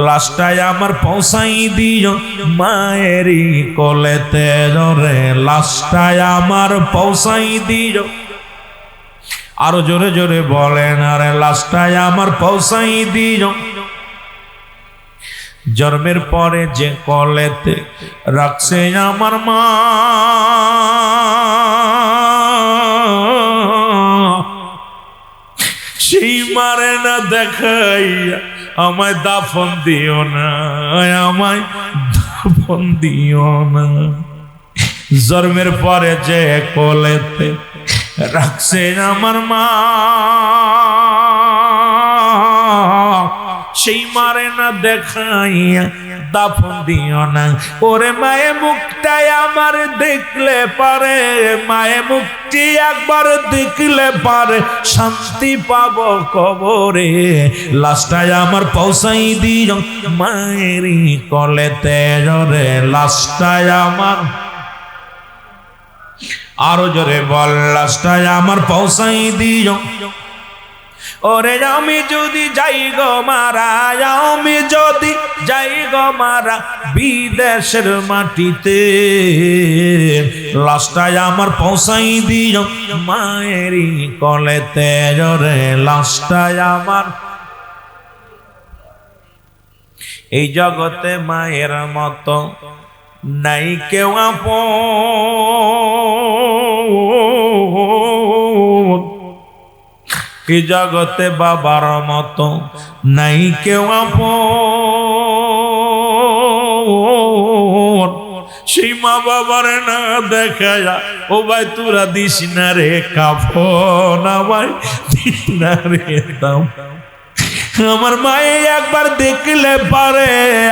লাশটায় আমার পৌঁছাই দিও মায়েরই কোলেতে। জোরে, লাশটায় আমার পৌঁছাই দিও। আরো জোরে জোরে বলেন, আরে লাশটায় আমার পৌঁছাই দিও। জন্মের পরে যে কোলেতে রাখছে আমার মা, সেই মারে না দেখাইয়া আমায় দাফন দিও না, আমায় দাফন দিও না। জন্মের পরে যে কোলেতে রাখছে আমার মা, সেই মারে না দেখাইয়া দাফন দিও না। ওরে মায়ে মুখটাই আমার দেখলে পারে, মায়ে মুখটি একবার দেখলে পারে শান্তি পাবো কবরে। লাশটায় আমার পৌঁছাই দিও মায়েরই কোলেতে। জোরে, লাশটায় আমার, আরো জোরে বল, লাশটায় আমার পৌঁছাই দিও। ওরে আমি যদি যাই গো মারা, আমি যদি যাই গো মারা বিদেশের মাটিতে, লাশটায় আমার পৌঁছাই দিও মায়েরই কোলেতে। জোরে, লাশটায় আমার। এই জগতে মায়ের মতো নাই কেউ আপন, এই জগতে বাবার মতো নাই কেউ আপন। সেই মা বাবার না দেখায়া ও ভাই তোরা দিস না রে কাফন, আমায় দিস না রে দাম। আমার মায়ে একবার দেখলে পারে,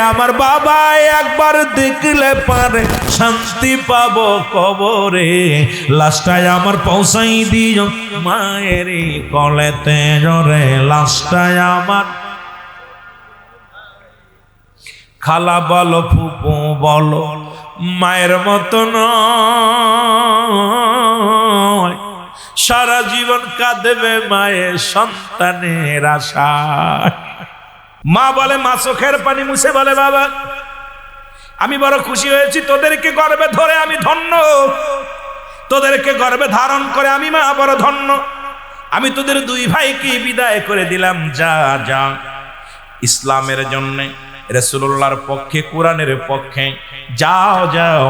আমার বাবা একবার দেখলে পারে শান্তি পাবো কবরে। লাশটায় আমার পৌঁছাই দিও মায়েরই কোলেতে। জোরে, লাশটায় আমার। খালা বলো ফুপু বলো মায়ের মতো নয়, সারা জীবন কাঁদবে মায়ের সন্তানের আশায়। মা বলে, মা চোখের পানি মুছে বলে, বাবা আমি বড় খুশি হয়েছি, তোদেরকে গর্ভে ধরে আমি ধন্য, তোদেরকে গর্ভে ধারণ করে আমি মা বড় ধন্য। আমি তোদের দুই ভাইকে বিদায় করে দিলাম, যা যা ইসলামের জন্য, রাসূলুল্লাহর পক্ষে, কোরআনের পক্ষে যাও যাও।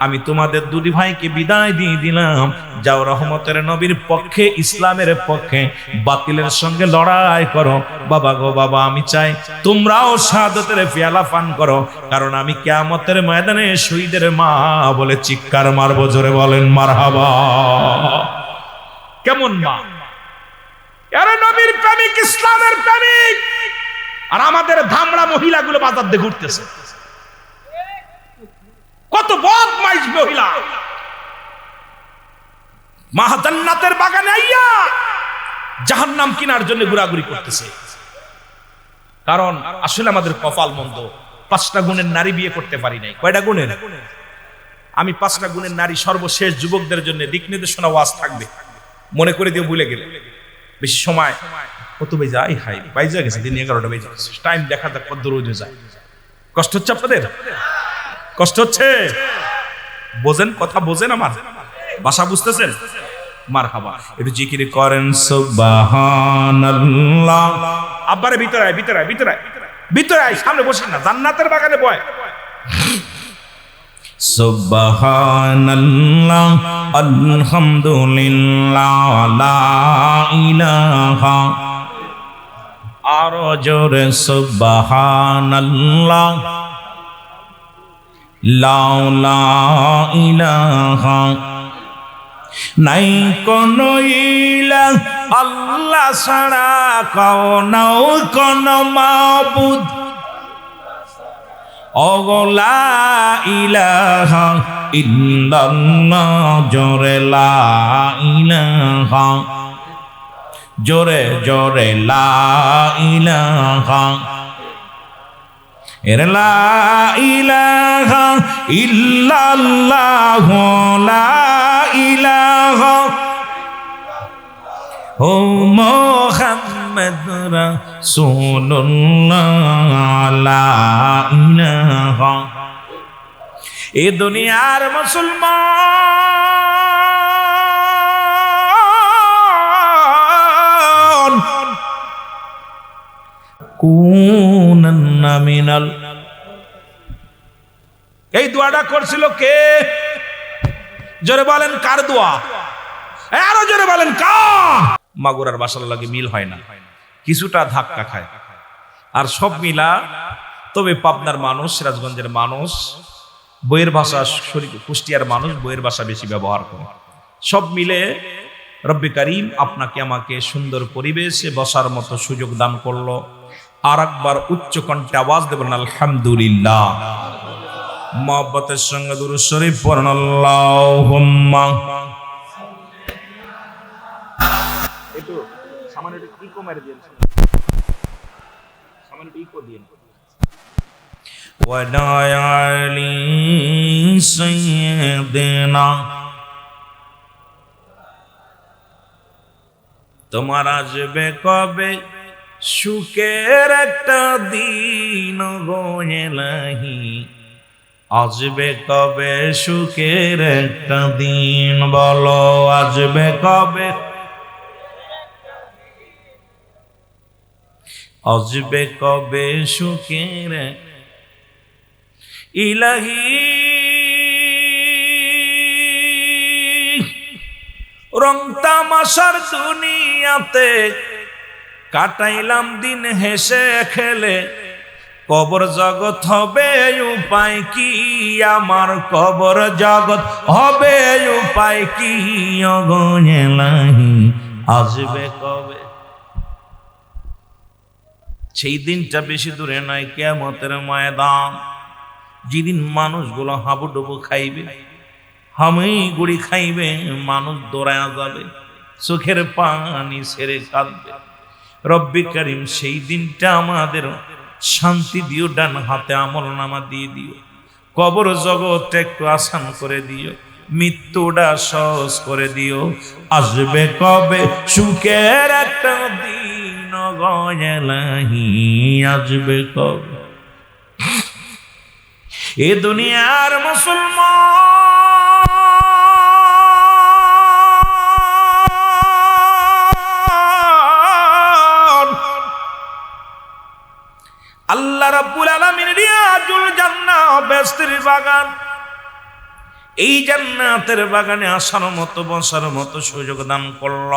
আমি তোমাদের দুই ভাইকে বিদায় দিয়ে দিলাম, যাও রহমতের নবীর পক্ষে, ইসলামের পক্ষে বাতিলের সঙ্গে লড়াই করো। বাবা গো বাবা, আমি চাই তোমরাও শাহাদাতের পেয়ালা পান করো, কারণ আমি কিয়ামতের ময়দানে শহীদের মা বলে চিৎকার মারবো। জোরে বলেন মারহাবা। কেমন মা? আরে নবীর প্রেমিক, ইসলামের প্রেমিক, আর আমাদের ধামড়া মহিলাগুলো বাজার দিয়ে ঘুরতেছে। কত বদমাইশ মহিলা জান্নাতের বাগানে আইয়া জাহান্নাম কেনার জন্য ঘোরাঘুরি করতেছে। কারণ আসলে আমাদের কপাল মন্দ। 5টা গুণের নারী বিয়ে করতে পারি নাই। কয়টা গুণের? আমি 5টা গুণের নারী সর্বশেষ যুবকদের জন্য দিক নির্দেশনা ওয়াজ থাকবে, মনে করে দিয়ে ভুলে গেলে বেশি সময় কত বেজে যায়, হাই বাইজা গেছে, দিন 11টা বেজে গেছে, টাইম দেখা যাক কত দূর যায়। কষ্ট হচ্ছে আপনাদের? কষ্ট হচ্ছে? বোঝেন কথা, বোঝেন আমার ভাষা, বুঝতেছেন? মারহাবা। একটু জিকির করেন সুবহানাল্লাহ। আব্বারে ভিতরে আয়, ভিতরে আয়, ভিতরে আয়, ভিতরে আয়, সামনে বসিস না, জান্নাতের বাগানে বয়। সুবহানাল্লাহ আলহামদুলিল্লাহ লা ইলাহা, আরো জোরে সুবহানাল্লাহ লা ইলাহা, নাই কোন ইলাহ আল্লাহ ছাড়া, কাউনাও কোন মাবুদ, অগলা ইলাহা ইল্লাল্লাহ, জোরে লা ইলাহা, জোরে জোরে লা ইলাহা, এর লা ইলাহা ইল্লাল্লাহ, লা ইলাহা ও মুহাম্মদ রাসূলুল্লাহ, লা ইলাহা। এ দুনিয়ার মুসলমান কুনান্না মিনাল, এই দোয়াটা করছিল কে? জোরে বলেন কার দোয়া? আরো জোরে বলেন কার? মাগুরার বাসার লাগে মিল হয় না, কিছুটা ধাক্কা খায়, আর সব মিলা। তবে পাবনার মানুষ, সিরাজগঞ্জের মানুষ বইয়ের ভাষা, কুষ্টিয়ার মানুষ বইয়ের ভাষা বেশি ব্যবহার করে। সব মিলে রব্বি করিম আপনাকে আমাকে সুন্দর পরিবেশে বসার মতো সুযোগ দান করলো। আর একবার উচ্চ কণ্ঠে আওয়াজ দেবেন আলহামদুলিল্লাহ। মহব্বতের সঙ্গে দুরূদ শরীফ পড়ুন আল্লাহুম্মা। একটু সামান্য একটু ইকো মেরে দিন, সামান্য একটু ইকো দিন। ওয়া আলি সাইয়্যিদিনা, তোমার আসবে কবে সুখের একটা দিন গো ইলাহি, আসবে কবে সুখের একটা দিন, বলো আসবে কবে, আসবে কবে সুখের ইলাহি। রং তামাশার দুনিয়াতে কাটাইলাম দিন হেসে খেলে, কবর জগৎ হবে উপায় কি আমার, কবর জগৎ হবে উপায় কি ওগো ইলাহি, আসবে কবে? সেই দিনটা বেশি দূরে নয়, কিয়ামতের ময়দান, যেদিন মানুষগুলো হাবুডুবু খাইবে, হামি গুড়ি খাইবে, মানুষ দৌড়ায়া যাবে, চোখের পানি ছেড়ে কাঁদবে। রব্বি করিম সেই দিনটা আমাদের শান্তি দিও, ডান হাতে আমল নামা দিয়ে দিও, কবর জগৎ একটু আসান করে দিও, মৃত্যুটা সহজ করে দিও। আসবে কবে সুখের একটা দিন গো ইলাহি, আসবে কবে? এ দুনিয়ার মুসলমান, আল্লাহ রাব্বুল আলামিন রিয়াজুল জান্নাহ বেহেশতের বাগান, এই জান্নাতের বাগানে আসার মতো বসার মতো সুযোগ দান করল।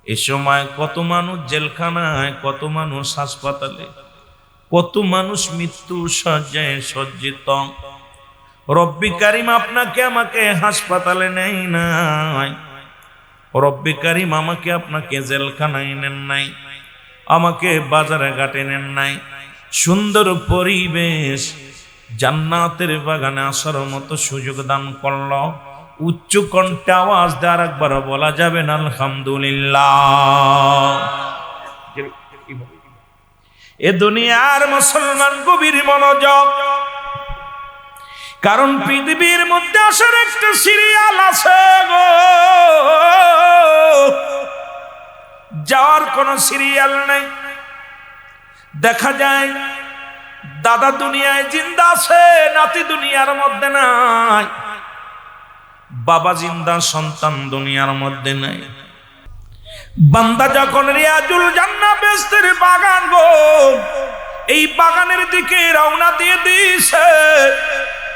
এ সময় কত মানুষ জেলখানায়, কত মানুষ হাসপাতালে, কত মানুষ মৃত্যু শয্যায় সজ্জিত। রব্বি করিম আপনাকে আমাকে হাসপাতালে নেই নাই, রব্বি করিম আমাকে আপনাকে জেলখানায় নেন নাই। আমাকে বাজারে ঘাটে নেন নাই, সুন্দর পরিবেশ জান্নাতের বাগানে আসার মতো সুযোগ দান করল। উচ্চ কণ্ঠে আওয়াজ দিয়ে আরেকবার বলা যাবে না আলহামদুলিল্লাহ। এ দুনিয়ার মুসলমান গভীর মনোযোগ, কারণ পৃথিবীর মধ্যে আসার একটা সিরিয়াল আছে গো, যাওয়ার কোনো সিরিয়াল নেই। দেখা যায় দাদা দুনিয়ায় জিন্দা আছে, নাতি দুনিয়ার মধ্যে নাই, বাবা জিন্দা, সন্তান দুনিয়ার মধ্যে নাই। বান্দা যখন রিয়াজুল জান্নাহ বেহেশতের বাগান গো, এই বাগানের দিকে রওনা দিয়ে দিয়েছে,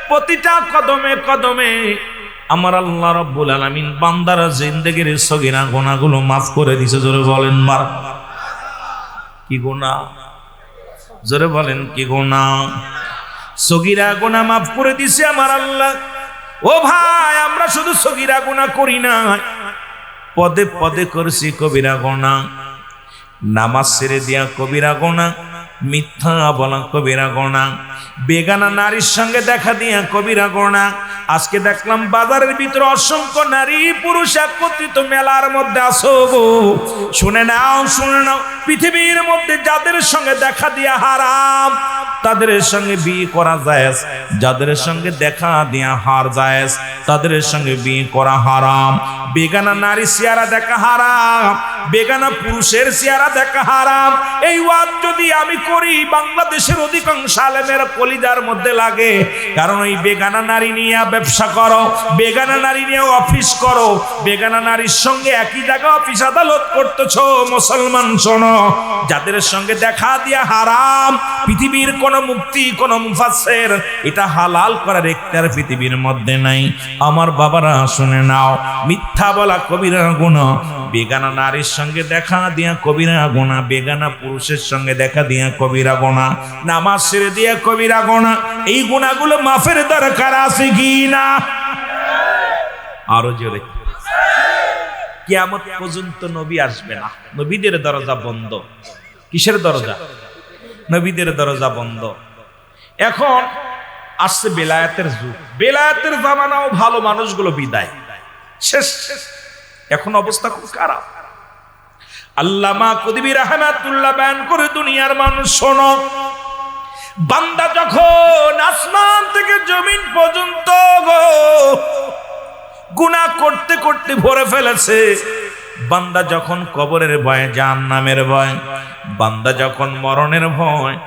প্রতিটা কদমে কদমে আমার আল্লাহ রাব্বুল আলামিন বান্দার জিন্দেগির সগীরা গুনাহগুলো মাফ করে দিয়েছে। জোরে বলেন মারহাবা। কি গুনাহ? জোরে বলেন কি গুনাহ? সগীরা গুনাহ মাফ করে দিয়েছে আমার আল্লাহ। ও ভাই, আমরা শুধু সগীরা গুনাহ করি না, পদে পদে করছি কবিরা গুনাহ। নামাজ ছেড়ে দিয়া কবিরা গুনাহ, মিথ্যা বলা কবিরা গুনাহ, বেগানা নারীর সঙ্গে দেখা দিয়া কবিরা গুনাহ। আজকে দেখলাম বাজারের ভিতরে অসংখ্য নারী পুরুষ একত্রিত মেলার মধ্যে আসো গো, শুনে নাও শুনে নাও, পৃথিবীর মধ্যে যাদের সঙ্গে দেখা দিয়া হারাম তাদের সঙ্গে বিয়ে করা জায়েজ, যাদের সঙ্গে দেখা দিয়া হার জায়েজ তাদের সঙ্গে বিয়ে করা হারাম। বেগানা নারী চেহারা দেখা হারাম, বেগানা পুরুষের চেহারা দেখা হারাম। এই ওয়াজ যদি আমি করি, বাংলাদেশের অধিকাংশ আলেমের কলিজার মধ্যে লাগে, কারণ এই বেগানা নারী নিয়ে ব্যবসা করো, বেগানা নারী নিয়ে অফিস করো, বেগানা নারীর সঙ্গে একই জায়গায় অফিস আদালত করতেছো। মুসলমান শোনো, যাদের সঙ্গে দেখা দিয়া হারাম, পৃথিবীর কোন মুক্তি, কোন মুফাসসির এটা হালাল করার এখতিয়ার পৃথিবীর মধ্যে নাই। আমার বাবারা শুনে নাও, মিথ্যা বলা কবিরা গুনাহ, বেগানা নারীর সঙ্গে দেখা দিয়া কবিরা গুনাহ, বেগানা পুরুষের সঙ্গে দেখা দিয়া কবিরা গুনাহ, নামাজ ছেড়ে দিয়া কবিরা গুনাহ। এই গুনাহগুলো মাফের দরকার আছে কি না? আরো জোরে। কিয়ামত পর্যন্ত নবী আসবে না, নবীদের দরজা বন্ধ। কিসের দরজা? নবীদের দরজা বন্ধ। এখন আসছে বেলায়েতের যুগ, বেলায়েতের জামানাও ভালো মানুষগুলো বিদায় শেষ। এখন অবস্থা খুব খারাপ। আল্লামা কুতুবী রাহমাতুল্লাহ বয়ান করে, দুনিয়ার মানুষ শোনো, বান্দা যখন আসমান থেকে জমিন পর্যন্ত গো গুনাহ করতে করতে ভরে ফেলেছে, বান্দা যখন কবরের ভয়, জাহান্নামের ভয়, বান্দা যখন মরণের ভয়,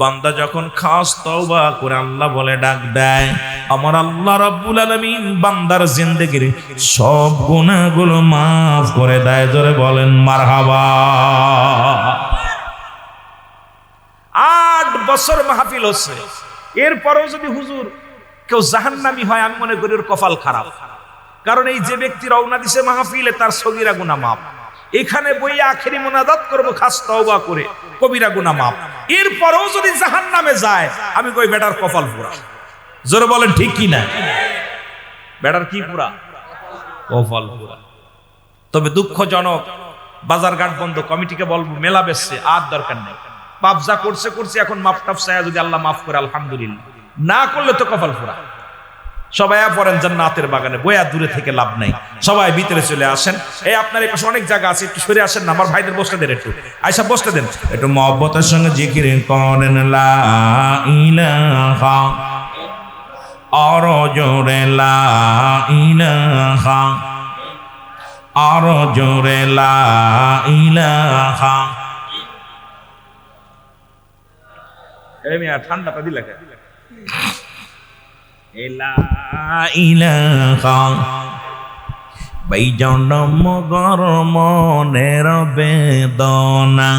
বান্দা যখন খাস তওবা করে আল্লাহ বলে ডাক দেয়, আমার আল্লাহ রাব্বুল আলামিন বান্দার জিন্দেগির সব গুনাহগুলো মাফ করে দেয়। জোরে বলেন মারহাবা। 8 বছর মাহফিল হচ্ছে, এরপরেও যদি হুজুর কেউ জাহান্নামী হয়, আমি মনে করি ওর কপাল খারাপ। কারণ এই যে ব্যক্তি রওনা দিছে মাহফিলে, তার সগীরা গুনাহ মাফ। এখানে বই আখেরি মুনাজাত করব খাস তওবা করে, কবিরা গুনাহ মাফ। এরপরেও যদি জাহান্নামে যায়, আমি কই বেটার কপাল পুরা। জোরে বলেন ঠিক কি না? বেটার কি পুরা? কপাল পুরা। তবে দুঃখজনক, বাজার ঘাট বন্ধ, কমিটিকে বলবো মেলা বেচছে, আর দরকার নেই। পাপ যা করছে করছে, এখন মাফ টাফ চায়, যদি আল্লাহ মাফ করে আলহামদুলিল্লাহ, না করলে তো কপাল পুরা। সবাই পড়েন জান্নাতের বাগানে, বইয়া দূরে থেকে লাভ নাই, সবাই ভিতরে চলে আসেন। এই আপনার এই পাশে অনেক জায়গা আছে, একটু সরে আসেন না, আমার ভাইদের বসতে দেন, একটু আয়সা বসতে দেন, একটু মহব্বতের সঙ্গে জিকির করেন লা ইলাহা, আর জোরে লা ইলাহা, আর জোরে লা ইলাহা। এই মিয়া ঠান্ডাটা দিলা কে? লা ইলাহা ভাই জন্ম মনের বেদনা,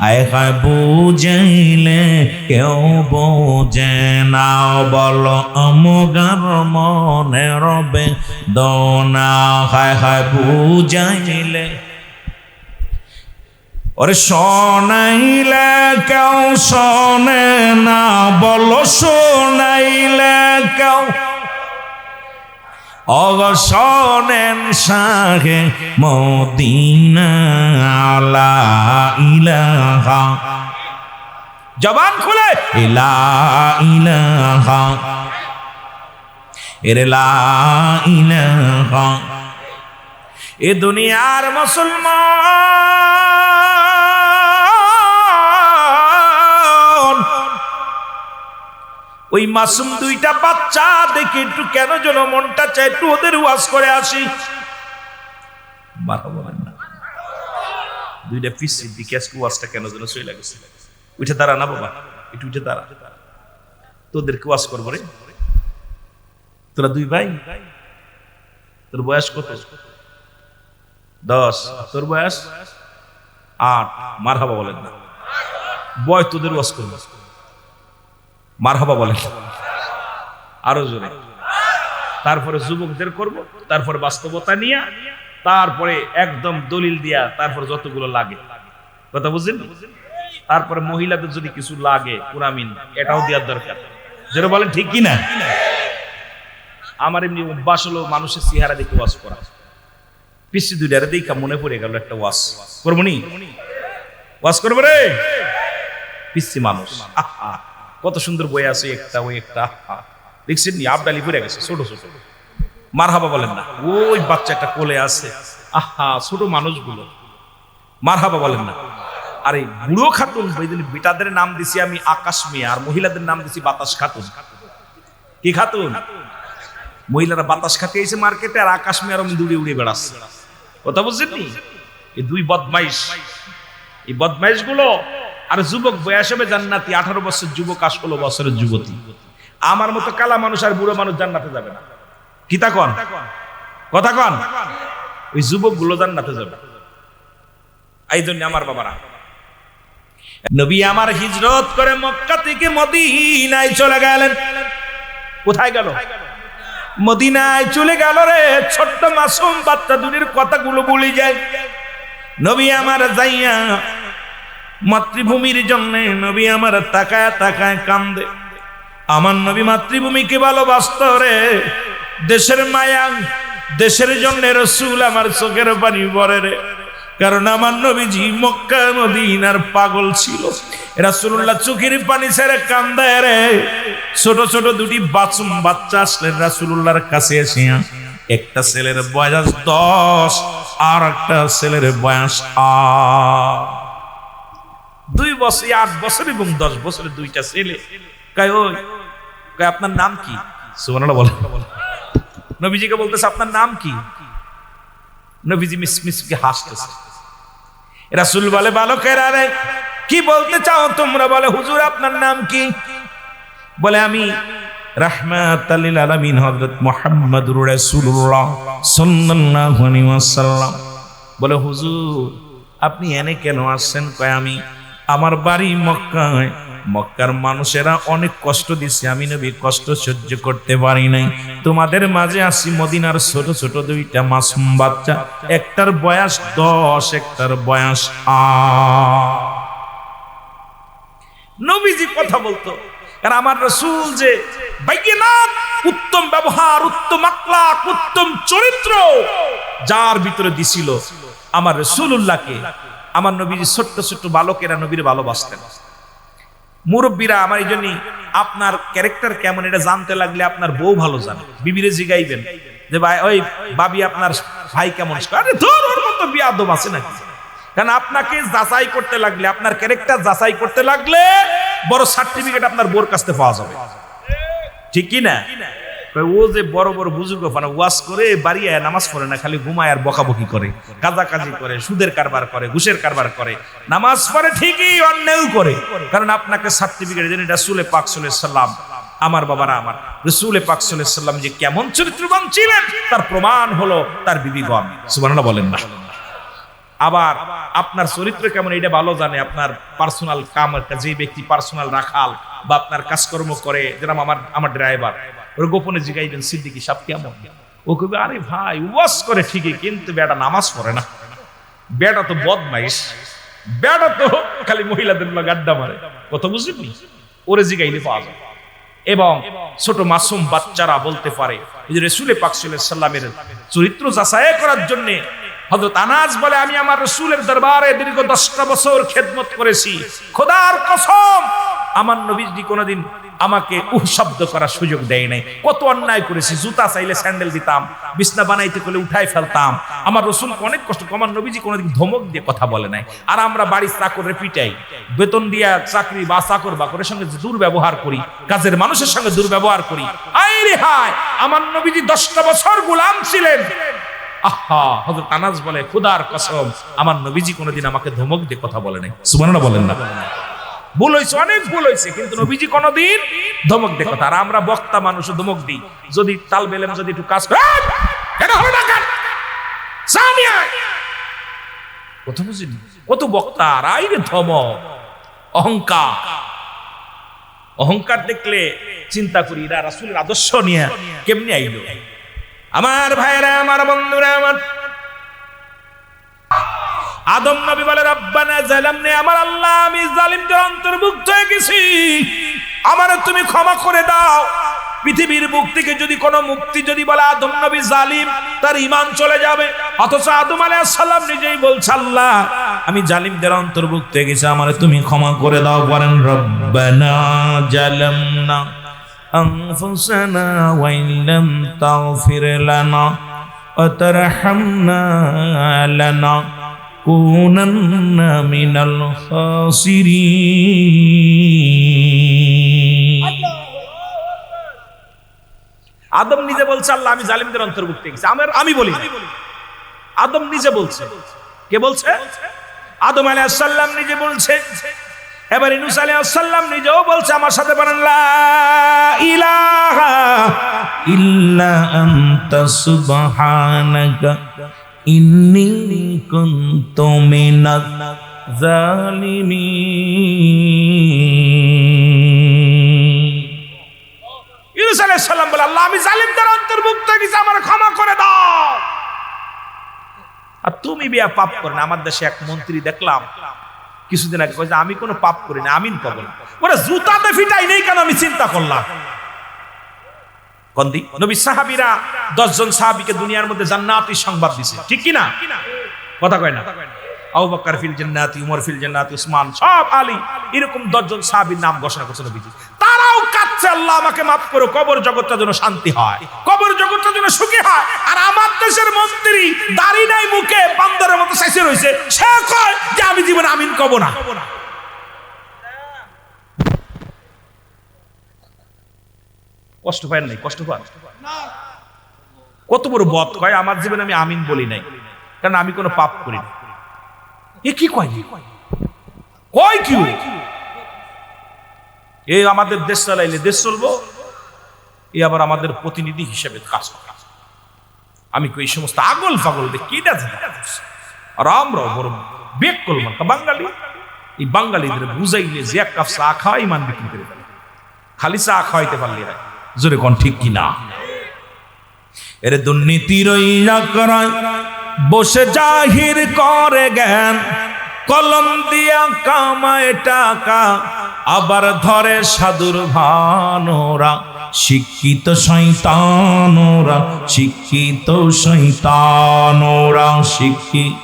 আয় হায় বুঝাইলে কেউ বোঝে না, বলো আমগার মনের বেদনা, হায় হায় বুঝাইলে, ওরে শোনাইলে কেউ শোনে না, বলো শোনাইলে কেউ, অগসনেন শাহে মদিনা লা ইলাহা, জবান খুলে লা ইলাহা, এর লা ইলাহা। এ দুনিয়ার মুসলমান ওই মাসুম দুইটা বাচ্চা দেখে একটু কেন যেন মনটা চায় একটু ওদের ওয়াজ করে আসি। বলেন না, দুইটা পিসির দিকে আজকে ওয়াজটা কেন যেন সই লাগছে। উঠে দাঁড়া না বাবা, একটু উঠে দাঁড়া, তোদেরকে ওয়াজ করবো রে। তোরা দুই ভাই, তোর বয়স কত? 10। তোর বয়স 8। মারহাবা বলেন না, বয় তোদের ওয়াজ করবো। মারহাবা বলেন আরো জোরে। তারপরে যুবকদের করব, তারপরে বাস্তবতা নিয়ে, তারপরে একদম দলিল দিয়া, তারপর যতগুলো লাগে কথা বুঝলেন। তারপরে মহিলাদের যদি কিছু লাগে কুরামিন, এটাও দেওয়ার দরকার। যেটা বলেন ঠিক কিনা? আমার এমনি অভ্যাস হলো মানুষের চেহারা দেখে ওয়াজ করা। পিসি দুইটারে দেখা মনে পড়ে গেল একটা ওয়াজ করবো নি, ওয়াজ করবো রে। পিসি মানুষ, আহা কত সুন্দর বই আছে, একটা ওই একটা দেখছেন নি, আবডালি পড়ে গেছে ছোট ছোট। মারহাবা বলেন না, ওই বাচ্চা একটা কোলে আছে, আহা ছোট মানুষগুলো, মারহাবা বলেন না। আর এই বুড়ো খাতুন বেটাদের নাম দিছি আমি আকাশ মিয়া, আর মহিলাদের নাম দিছি বাতাস খাতুন। কি খাতুন? মহিলারা বাতাস খাতে এসে মার্কেটে, আর আকাশ মিয়ার দূরে উড়ে বেড়াচ্ছে। কথা বুঝছেন নি? এই দুই বদমাইশ, এই বদমাইশ গুলো। আর যুবক বয়স হবে জান্নাতি, 18 বছর যুবক, 16 বছরের যুবতী। আমার মতো কালা মানুষ আর বুড়ো মানুষ জান্নাতে যাবে না। কি তা কন? কথা কন। ওই যুবক গুলো জান্নাতে যাবে। এই জন্য আমার বাবারা, নবী আমার হিজরত করে মক্কা থেকে মদিনায় চলে গেলেন। কোথায় গেল? মদিনায় চলে গেল রে। ছোট্ট মাসুম বাচ্চা দুনির কথাগুলো ভুলে যায়। নবী আমার যাইয়া মাতৃভূমির জন্য নবী আমার তাকায় তাকায় কান্দে। আমার নবী মাতৃভূমিকে ভালোবাসত রে। দেশের মায়া, দেশের জন্য রাসূল আমার চোখের পানি পড়ে রে। কারণ আমার নবীজি মক্কা মদিনার পাগল ছিল। রাসূলুল্লাহ চোখের পানি ছেড়ে কান্দে রে। ছোট ছোট দুটি বাচ্চা বাচ্চা আসলেন রাসূলুল্লাহর কাছে এসে। একটা ছেলের বয়স 10, আর একটা ছেলের বয়স 8। 2 বছর, 8 বছর এবং 10 বছরের দুইটা ছেলে। কয় ওই, কয় আপনার নাম কি? সুবহানাল্লাহ বলেন। নবীজিকে বলতেছে আপনার নাম কি? নবীজি মিসমিসকে হাসতেছে। রাসূল বলে বালকেরা রে কি বলতে চাও তোমরা? বলে হুজুর আপনার নাম কি? বলে আমি রাহমাতাল লিল আলামিন হযরত মুহাম্মদুর রাসূলুল্লাহ সাল্লাল্লাহু আলাইহি ওয়াসাল্লাম। বলে হুজুর আপনি এনে কেন আসছেন? কয় আমি, আমার বাড়ি মক্কায়, মক্কার মানুষেরা অনেক কষ্ট দিচ্ছে, আমি নবী কষ্ট সহ্য করতে পারি নাই। তোমাদের মাঝে আসি মদিনার ছোট ছোট দুইটা মাসুম বাচ্চা, একটার বয়স 10, একটার বয়স 8। নবীজি কথা বলতো, কারণ আমার রাসূল যে বাইনাত, উত্তম ব্যবহার, উত্তম আখলাক, উত্তম চরিত্র যার ভিতরে দিছিল, আমার রাসূলুল্লাহকে আমার নবীজি ছোট্ট ছোট্ট বালকেরা নবীর ভালোবাসতেন। মুরব্বীরা আমার এই জন্য আপনার ক্যারেক্টার কেমন এটা জানতে লাগলে আপনার বউ ভালো জানে। বিবিরে জিগাইবেন যে ভাই ওই ভাবি আপনার ভাই কেমন? আরে ধর ওর মতো বিয়াদব আছে নাকি? কারণ আপনাকে যাচাই করতে লাগলে, আপনার ক্যারেক্টার যাচাই করতে লাগলে বড় সার্টিফিকেট আপনার বোর কাছে পাওয়া যাবে। ঠিক কি না? ও যে বড় বড় বুজুর্গ ওয়াজ করে বাড়ি আয় নামাজ পড়ে না, খালি ঘুমায় আর বকাবকি করে, কাজাকাজি করে, সুদের কারবার করে, ঘুষের কারবার করে, নামাজ পড়ে ঠিকই অন্যায় করে। কারণ আপনাকে সার্টিফিকেট দেন রাসূল পাক সাল্লাল্লাহু আলাইহি ওয়াসাল্লাম। আমার বাবারা, আমার রাসূল পাক সাল্লাল্লাহু আলাইহি ওয়াসাল্লাম যে কেমন চরিত্রবান ছিলেন তার প্রমাণ হলো তার বিবিগণ। সুবহানাল্লাহ বলেন না? আবার আপনার চরিত্র কেমন এটা ভালো জানে আপনার পার্সোনাল কাম, যে ব্যক্তি পার্সোনাল রাখাল বা আপনার কাজকর্ম করে, যেরকম আমার ড্রাইভার, ওর গোপনে জিগাইবেন সিদ্দিকী সাহেব কেমন? ও কবে আরে ভাই ওয়াজ করে ঠিকই, কিন্তু বেটা নামাজ পড়ে না, বেটা তো বদমাইশ, বেটা তো খালি মহিলাদের লগে আড্ডা মারে। কত বুঝলি? ওরে জিগাইলে পাওয়া যায়। এবং ছোট মাসুম বাচ্চারা বলতে পারে এই যে রাসূল পাক সাল্লাল্লাহু আলাইহি সাল্লামের চরিত্র যাচাই করার জন্য হযরত আনাস বলে, আমি আমার রাসূলের দরবারে দীর্ঘ 10টা বছর খেদমত করেছি। খোদার কসম, আমার নবীজি কোনোদিন আমাকে শব্দ করার সুযোগ দেয় নাই। কত অন্যায় করেছি, জুতা চাইলে স্যান্ডেল দিতাম, বিছনা বানাইতে করলে উঠাই ফেলতাম। আমার রাসূলকে অনেক কষ্ট, আমার নবীজি কোনোদিন ধমক দিয়ে কথা বলে নাই। আর আমরা বাড়ির চাকরে পিটাই, বেতন দিয়া চাকরি বা চাকর বাকরের সঙ্গে দুর্ব্যবহার করি, কাজের মানুষের সঙ্গে দুর্ব্যবহার করি। আইরে হায়, আমার নবীজি 10টা বছর গোলাম ছিলেন। আহা, হযরত আনাস বলে, খোদার কসম, আমার নবীজি কোনোদিন আমাকে ধমক দিয়ে কথা বলে নাই। সুবহানাল্লাহ বলেন না? ভুল হয়েছে, অনেক ভুল হয়েছে, কিন্তু নবীজি কোনোদিন ধমক দিয়ে কথা। আর আমরা বক্তা মানুষ ধমক দিই, যদি তাল বেলেম যদি একটু কাজ করে, এটা হলো না কেন সামিয়া, কথা বুঝিনি, কত বক্তা আর আইরে ধমক, অহংকার। অহংকার দেখলে চিন্তা করি এরা রাসূলের আদর্শ নিয়ে কেমনে আইলো। আমার ভাইরা, আমার বন্ধুরা, আমার আদম নবী বলে, রব্বানা যালামনি, আমার আল্লাহ আমি জালিমদের অন্তর্ভুক্ত হয়ে গেছি, আমারে তুমি ক্ষমা করে দাও। পৃথিবীর বুক থেকে যদি কোনো মুক্তি যদি বলে আদম নবী জালিম, তার ঈমান চলে যাবে। অথচ আদম আলাইহিস সালাম নিজেই বলছে, আল্লাহ আমি জালিমদের অন্তর্ভুক্ত হয়ে গেছি, আমারে তুমি ক্ষমা করে দাও। বলেন, রব্বানা যালামনা আনফুসানা ওয়া ইল্লাম তাগফির লানা ওয়া তারহামনা লানাকুনান্না মিনাল খাসিরিন। আদম নিজে বলছে, আল্লাহ আমি জালিমদের অন্তর্ভুক্ত হয়ে গেছি। আমি বলি, আদম নিজে বলছে। কে বলছে? আদম আলাইহিস সালাম নিজে বলছে। এবার ইউনূস আলাইহিস সালাম নিজেও বলছে, আমার সাথে বলেন, লা ইলাহা ইল্লা আনতা সুবহানাকা ইন্নী কুনতু মিনাজ জালিমিন। ইউনূস আলাইহিস সালাম বলে, আল্লাহ আমি জালিমদের অন্তর্ভুক্ত হয়ে গেছি, আমার ক্ষমা করে দাও। আর তুমি বিয়া পাপ করো না। আমার দেশে এক মন্ত্রী দেখলাম কিছুদিন আগে, কইছে আমি কোনো পাপ করি না, আমিন কব না। ওরা জুতাতে ফিটাই নেই কেন, আমি চিন্তা করলাম। কন্দি নবী সাহাবীরা 10 জন সাহাবীকে দুনিয়ার মধ্যে জান্নাতি সংবাদ দিছে, ঠিক কি না? কথা কয় না? আবু বকর ফিল জান্নাতি, উমর ফিল জান্নাতি, উসমান, সব আলী, এরকম 10 জন সাহাবীর নাম ঘোষণা করছে নবীজি। তারাও কাঁদছে, আল্লাহ আমাকে মাফ করো, কবর জগৎটা যেন শান্তি হয়, কবর জগৎটা যেন সুখী হয়। আর আমার দেশের মন্ত্রী দাড়ি নাই, মুখে বান্দরের মতো চাইছে রইছে, সে কয় যে আমি জীবনে আমিন কব না। কষ্ট পায় নাই? কষ্ট পান? কত বড় বদ কয়, আমার জীবনে আমি আমিন বলি নাই, কারণ আমি কোনো পাপ করি না। এ কি কয়? কয় কি? এই আমাদের দেশ চালাইলে দেশ চলবো, এই আবার আমাদের প্রতিনিধি হিসেবে কাজ করে। আমি কই এই সমস্ত আগল পাগল কি আর আমরাও বড় বেক করলাম বাঙালি। এই বাঙালিদের বুঝাইলে যে এক কাপ চা খাওয়াই মান বিক্রি করে ফেলে, খালি চা খাওয়াইতে পারলে জোরে কোন ঠিক কিনা? এর দুর্নীতির বসে জাহির করে জ্ঞান, কলম দিয়া কামায় টাকা, আবার ধরে সাধুর ভানোরা। শিক্ষিত শয়তানোরা, শিক্ষিত শয়তানোরা, শিক্ষিত।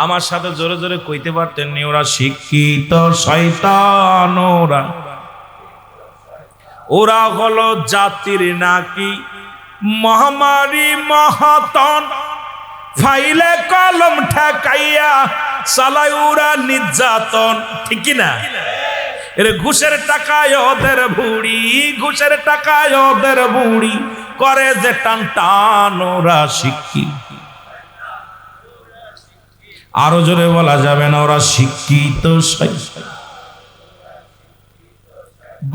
আমার সাথে জোরে জোরে কইতে পারতেন নি, ওরা শিক্ষিত শয়তানোরা। ওরা হলো জাতির নাকি মহামারী মহাতন, ফাইলে কলম ঠেকাইয়া চালায় ওরা নির্যাতন, ঠিক না? এর ঘুষের টাকায় ওদের ভুড়ি, ঘুষের টাকায় ওদের ভুড়ি করে যে টান টান। ওরা শিক্ষিত, আরো জোরে বলা যাবে না, ওরা শিক্ষিত।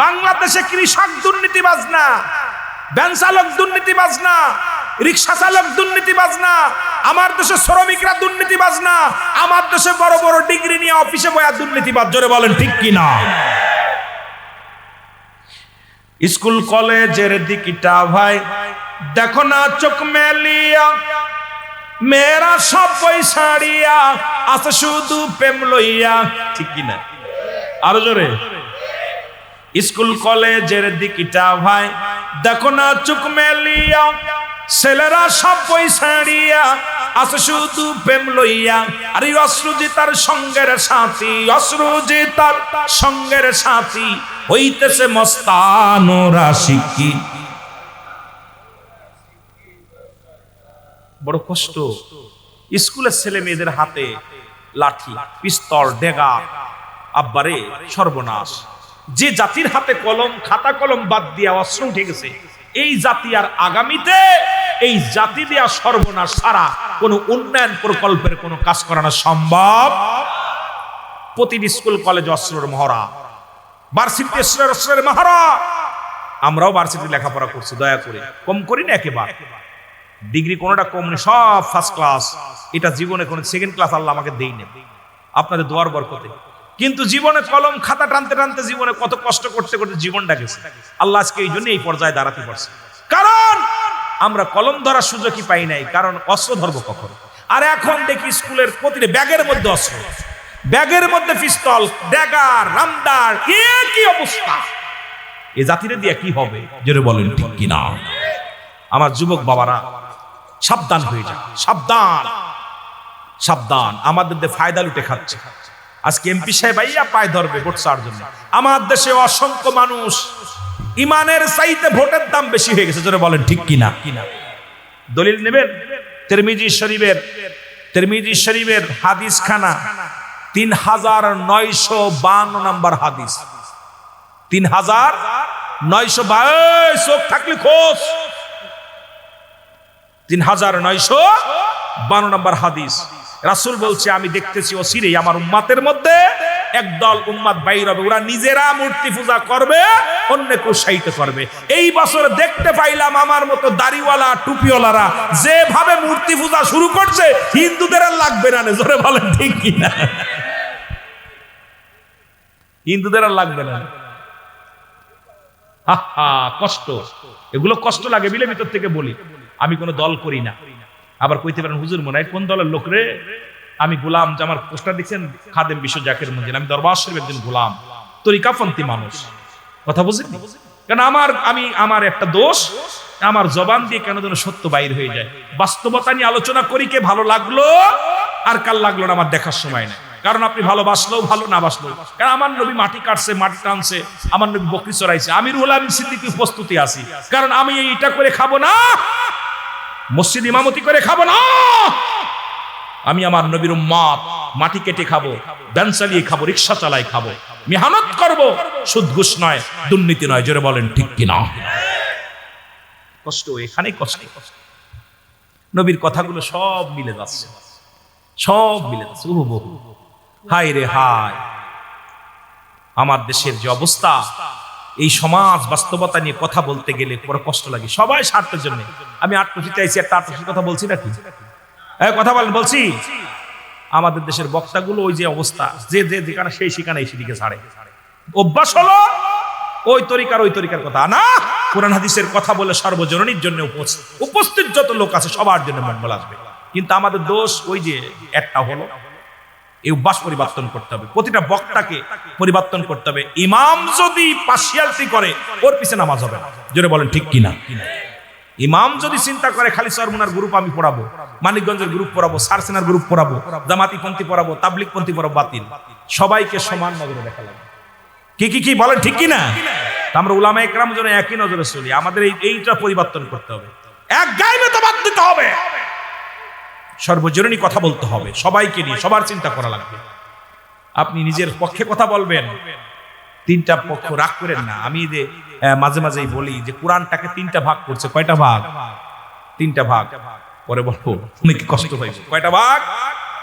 বাংলাদেশে কৃষক দুর্নীতিবাজ না, ভ্যান চালক দুর্নীতিবাজ না, রিক্সা চালক দুর্নীতিবাজ না, আমার দেশে শ্রমিকরা দুর্নীতিবাজ না, আমার দেশে বড় বড় ডিগ্রি নিয়ে অফিসে বয়া দুর্নীতিবাজ। জোরে বলেন ঠিক কিনা? স্কুল কলেজের দিকটা ভাই দেখো না চোখ মেলিয়া, মেয়েরা সব পয়সাড়িয়া আছে শুধু প্রেম লইয়া, ঠিক কিনা? আরো জোরে। স্কুল কলেজের দিকটা ভাই দেখো না চুক মেলিয়া, ছেলেরা সব পয়সাড়িয়া আছে শুধু প্রেম লইয়া। আর অশ্রুজি তার সঙ্গের সাথী, অশ্রুজি তার সঙ্গের সাথী হইতেছে মস্তানোরা শিক্ষি। বড় কষ্ট স্কুলের ছেলে মেয়েদের হাতে লাঠি, পিস্তল, ডেগা। আব্বারে সর্বনাশ, যে জাতির হাতে কলম, খাতা কলম বাদ দিয়া অস্ত্র উঠে গেছে, এই জাতি আর আগামীতে এই জাতি দিয়া সর্বনাশ ছাড়া কোন উন্নয়ন প্রকল্পের কোন কাজ করানো সম্ভব। প্রতিটি স্কুল কলেজ অস্ত্রের মহড়া, ভার্সিটি অস্ত্রের মহড়া। আমরাও ভার্সিটি লেখাপড়া করছি, দয়া করে কম করি না একেবারে। ডিগ্রি কোনটা কম নেই, সব ফার্স্ট ক্লাস। এটা জীবনে কোন সেকেন্ড ক্লাস আল্লাহ আমাকে দেই না, আপনাদের দোয়ার বরকতে। কিন্তু জীবনে কলম খাতা টানতে টানতে জীবনে কত কষ্ট করতে করতে জীবনটা গেছে। আল্লাহ আজকে এই জন্য এই পর্যায়ে দাঁড়াতে পারছে, কারণ আমরা কলম ধরার সুযোগই পাই নাই। কারণ অস্ত্র ধরবো কখন? আর এখন দেখি স্কুলের প্রতিটি ব্যাগের মধ্যে অস্ত্র, ব্যাগের মধ্যে পিস্তল, ড্যাগার, রামদার। কি অবস্থা! এই জাতিরে দিয়ে কি হবে? জোরে বলেন ঠিক কিনা? আমার যুবক বাবারা সাবধান হয়ে যান, সাবধান সাবধান। আমাদের ফায়দা লুটে খাচ্ছে। আজকে এমপি সাহেব আইয়া পায় ধরবে ভোট চাওয়ার জন্য। আমার দেশে অসংখ্য মানুষ ইমানের চাইতে ভোটের দাম বেশি হয়ে গেছে। জোরে বলেন ঠিক কিনা? দলিল নেবেন তিরমিজি শরীফের হাদিস খানা 3952 নম্বর হাদিস। 3952 চোখ থাকলে খোঁজ। 3952 নম্বর হাদিস। রাসূল বলছে, আমি দেখতেছি অচিরেই আমার উম্মতের মধ্যে একদল উম্মত বাইর হবে, ওরা নিজেরা মূর্তি পূজা করবে, অন্যকে উৎসাহিত করবে। এই বছর দেখতে পাইলাম আমার মতো দাড়িওয়ালা টুপিওয়ালারা যেভাবে মূর্তি পূজা শুরু করছে, হিন্দুদের আর লাগবে না। জোরে বলেন ঠিক কিনা? হিন্দুদের আর লাগবে না। কষ্ট, এগুলো কষ্ট লাগে বিলে ভিতর থেকে বলি। আমি কোনো দল করি না। আবার কইতে পারেন, হুজুর মনে হয় কোন দলের লোক রে? আমি গোলাম, যে আমার পোস্টার দেখছেন খাদেম বিশ্ব জাকির মঞ্জিল, আমি দরবার শরীফের একজন গোলাম, তরিকাপন্থী মানুষ। কথা বুঝেন? কারণ আমার একটা দোষ, আমার জবান দিয়ে কেন যেন সত্য বাইর হয়ে যায়। বাস্তবতা নিয়ে আলোচনা করি, কে ভালো লাগলো আর কার লাগলো না আমার দেখার সময় নেই। কারণ আপনি ভালোবাসলেও ভালো, না বাসলেও। কারণ আমার নবী মাটি কাটছে, মাটি টানছে, আমার নবী বকরি চড়াইছে, আমি রুহুল আমিন সিদ্দিকী প্রস্তুতি আছি। কারণ আমি এইটা করে খাবো না, মসজিদ ইমামতি করে খাবো না। আমি আমার নবীর উম্মত, মাটি কেটে খাবো, ভ্যান চালিয়ে খাবো, রিক্সা চালাই খাবো, মেহনত করবো, সুদ ঘুষ নয়, দুর্নীতি নয়। জোরে বলেন ঠিক কিনা? কষ্ট, এখানেই কষ্ট। নবীর কথাগুলো সব মিলে যাচ্ছে, সব মিলে যাচ্ছে। হায় রে হায়, আমার দেশের যে অবস্থা, এই সমাজ বাস্তবতা নিয়ে কথা বলতে গেলে বড় কষ্ট লাগে। সবাই স্বার্থের জন্য। আমি আট্রসিতে আইছি, একটা আট্রসির কথা বলছি নাকি? কথা বলেন, বলছি। আমাদের দেশের বক্তাগুলো ওই যে অবস্থা, যে যেখানে সেই সেখানে সেদিকে ছাড়ে। অভ্যাস হলো ওই তরিকার কথা না। কোরআন হাদিসের কথা বলে সর্বজনীর জন্য উপস্থিত যত লোক আছে সবার জন্য মঙ্গল আসবে। কিন্তু আমাদের দোষ ওই যে একটা হলো, এই অভ্যাস পরিবর্তন করতে হবে। প্রতিটা বক্তাকে পরিবর্তন করতে হবে। ইমাম যদি পার্সিয়ালিটি করে, ওর পিছনে নামাজ হবে না। জোরে বলেন ঠিক কিনা? ইমাম যদি চিন্তা করে খালি চরমুনার গ্রুপ আমি পড়াবো, মানিকগঞ্জের গ্রুপ পড়াবো, সারসেনার গ্রুপ পড়াবো, জামাতিপন্থী পড়াবো, তাবলিগপন্থী পড়াবো, বাতিল। সবাইকে সমান নজরে দেখা লাগবে। কি বলেন ঠিক কিনা? আমরা উলামা ইকরাম যেন একই নজরে চলি। আমাদের এইটা পরিবর্তন করতে হবে। এক গায়ে মতবাদ দিতে হবে, সর্বজনীন কথা বলতে হবে, সবাইকে নিয়ে সবার চিন্তা করা লাগবে। আপনি নিজের পক্ষে কথা বলবেন, তিনটা পক্ষ রাগ করেন না। আমি যে মাঝে মাঝেই বলি যে কোরআনটাকে তিনটা ভাগ করছে। কয়টা ভাগ? তিনটা ভাগ। পরে বলবো অনেক কষ্ট পাইবে। কয়টা ভাগ?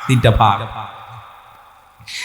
তিনটা ভাগ।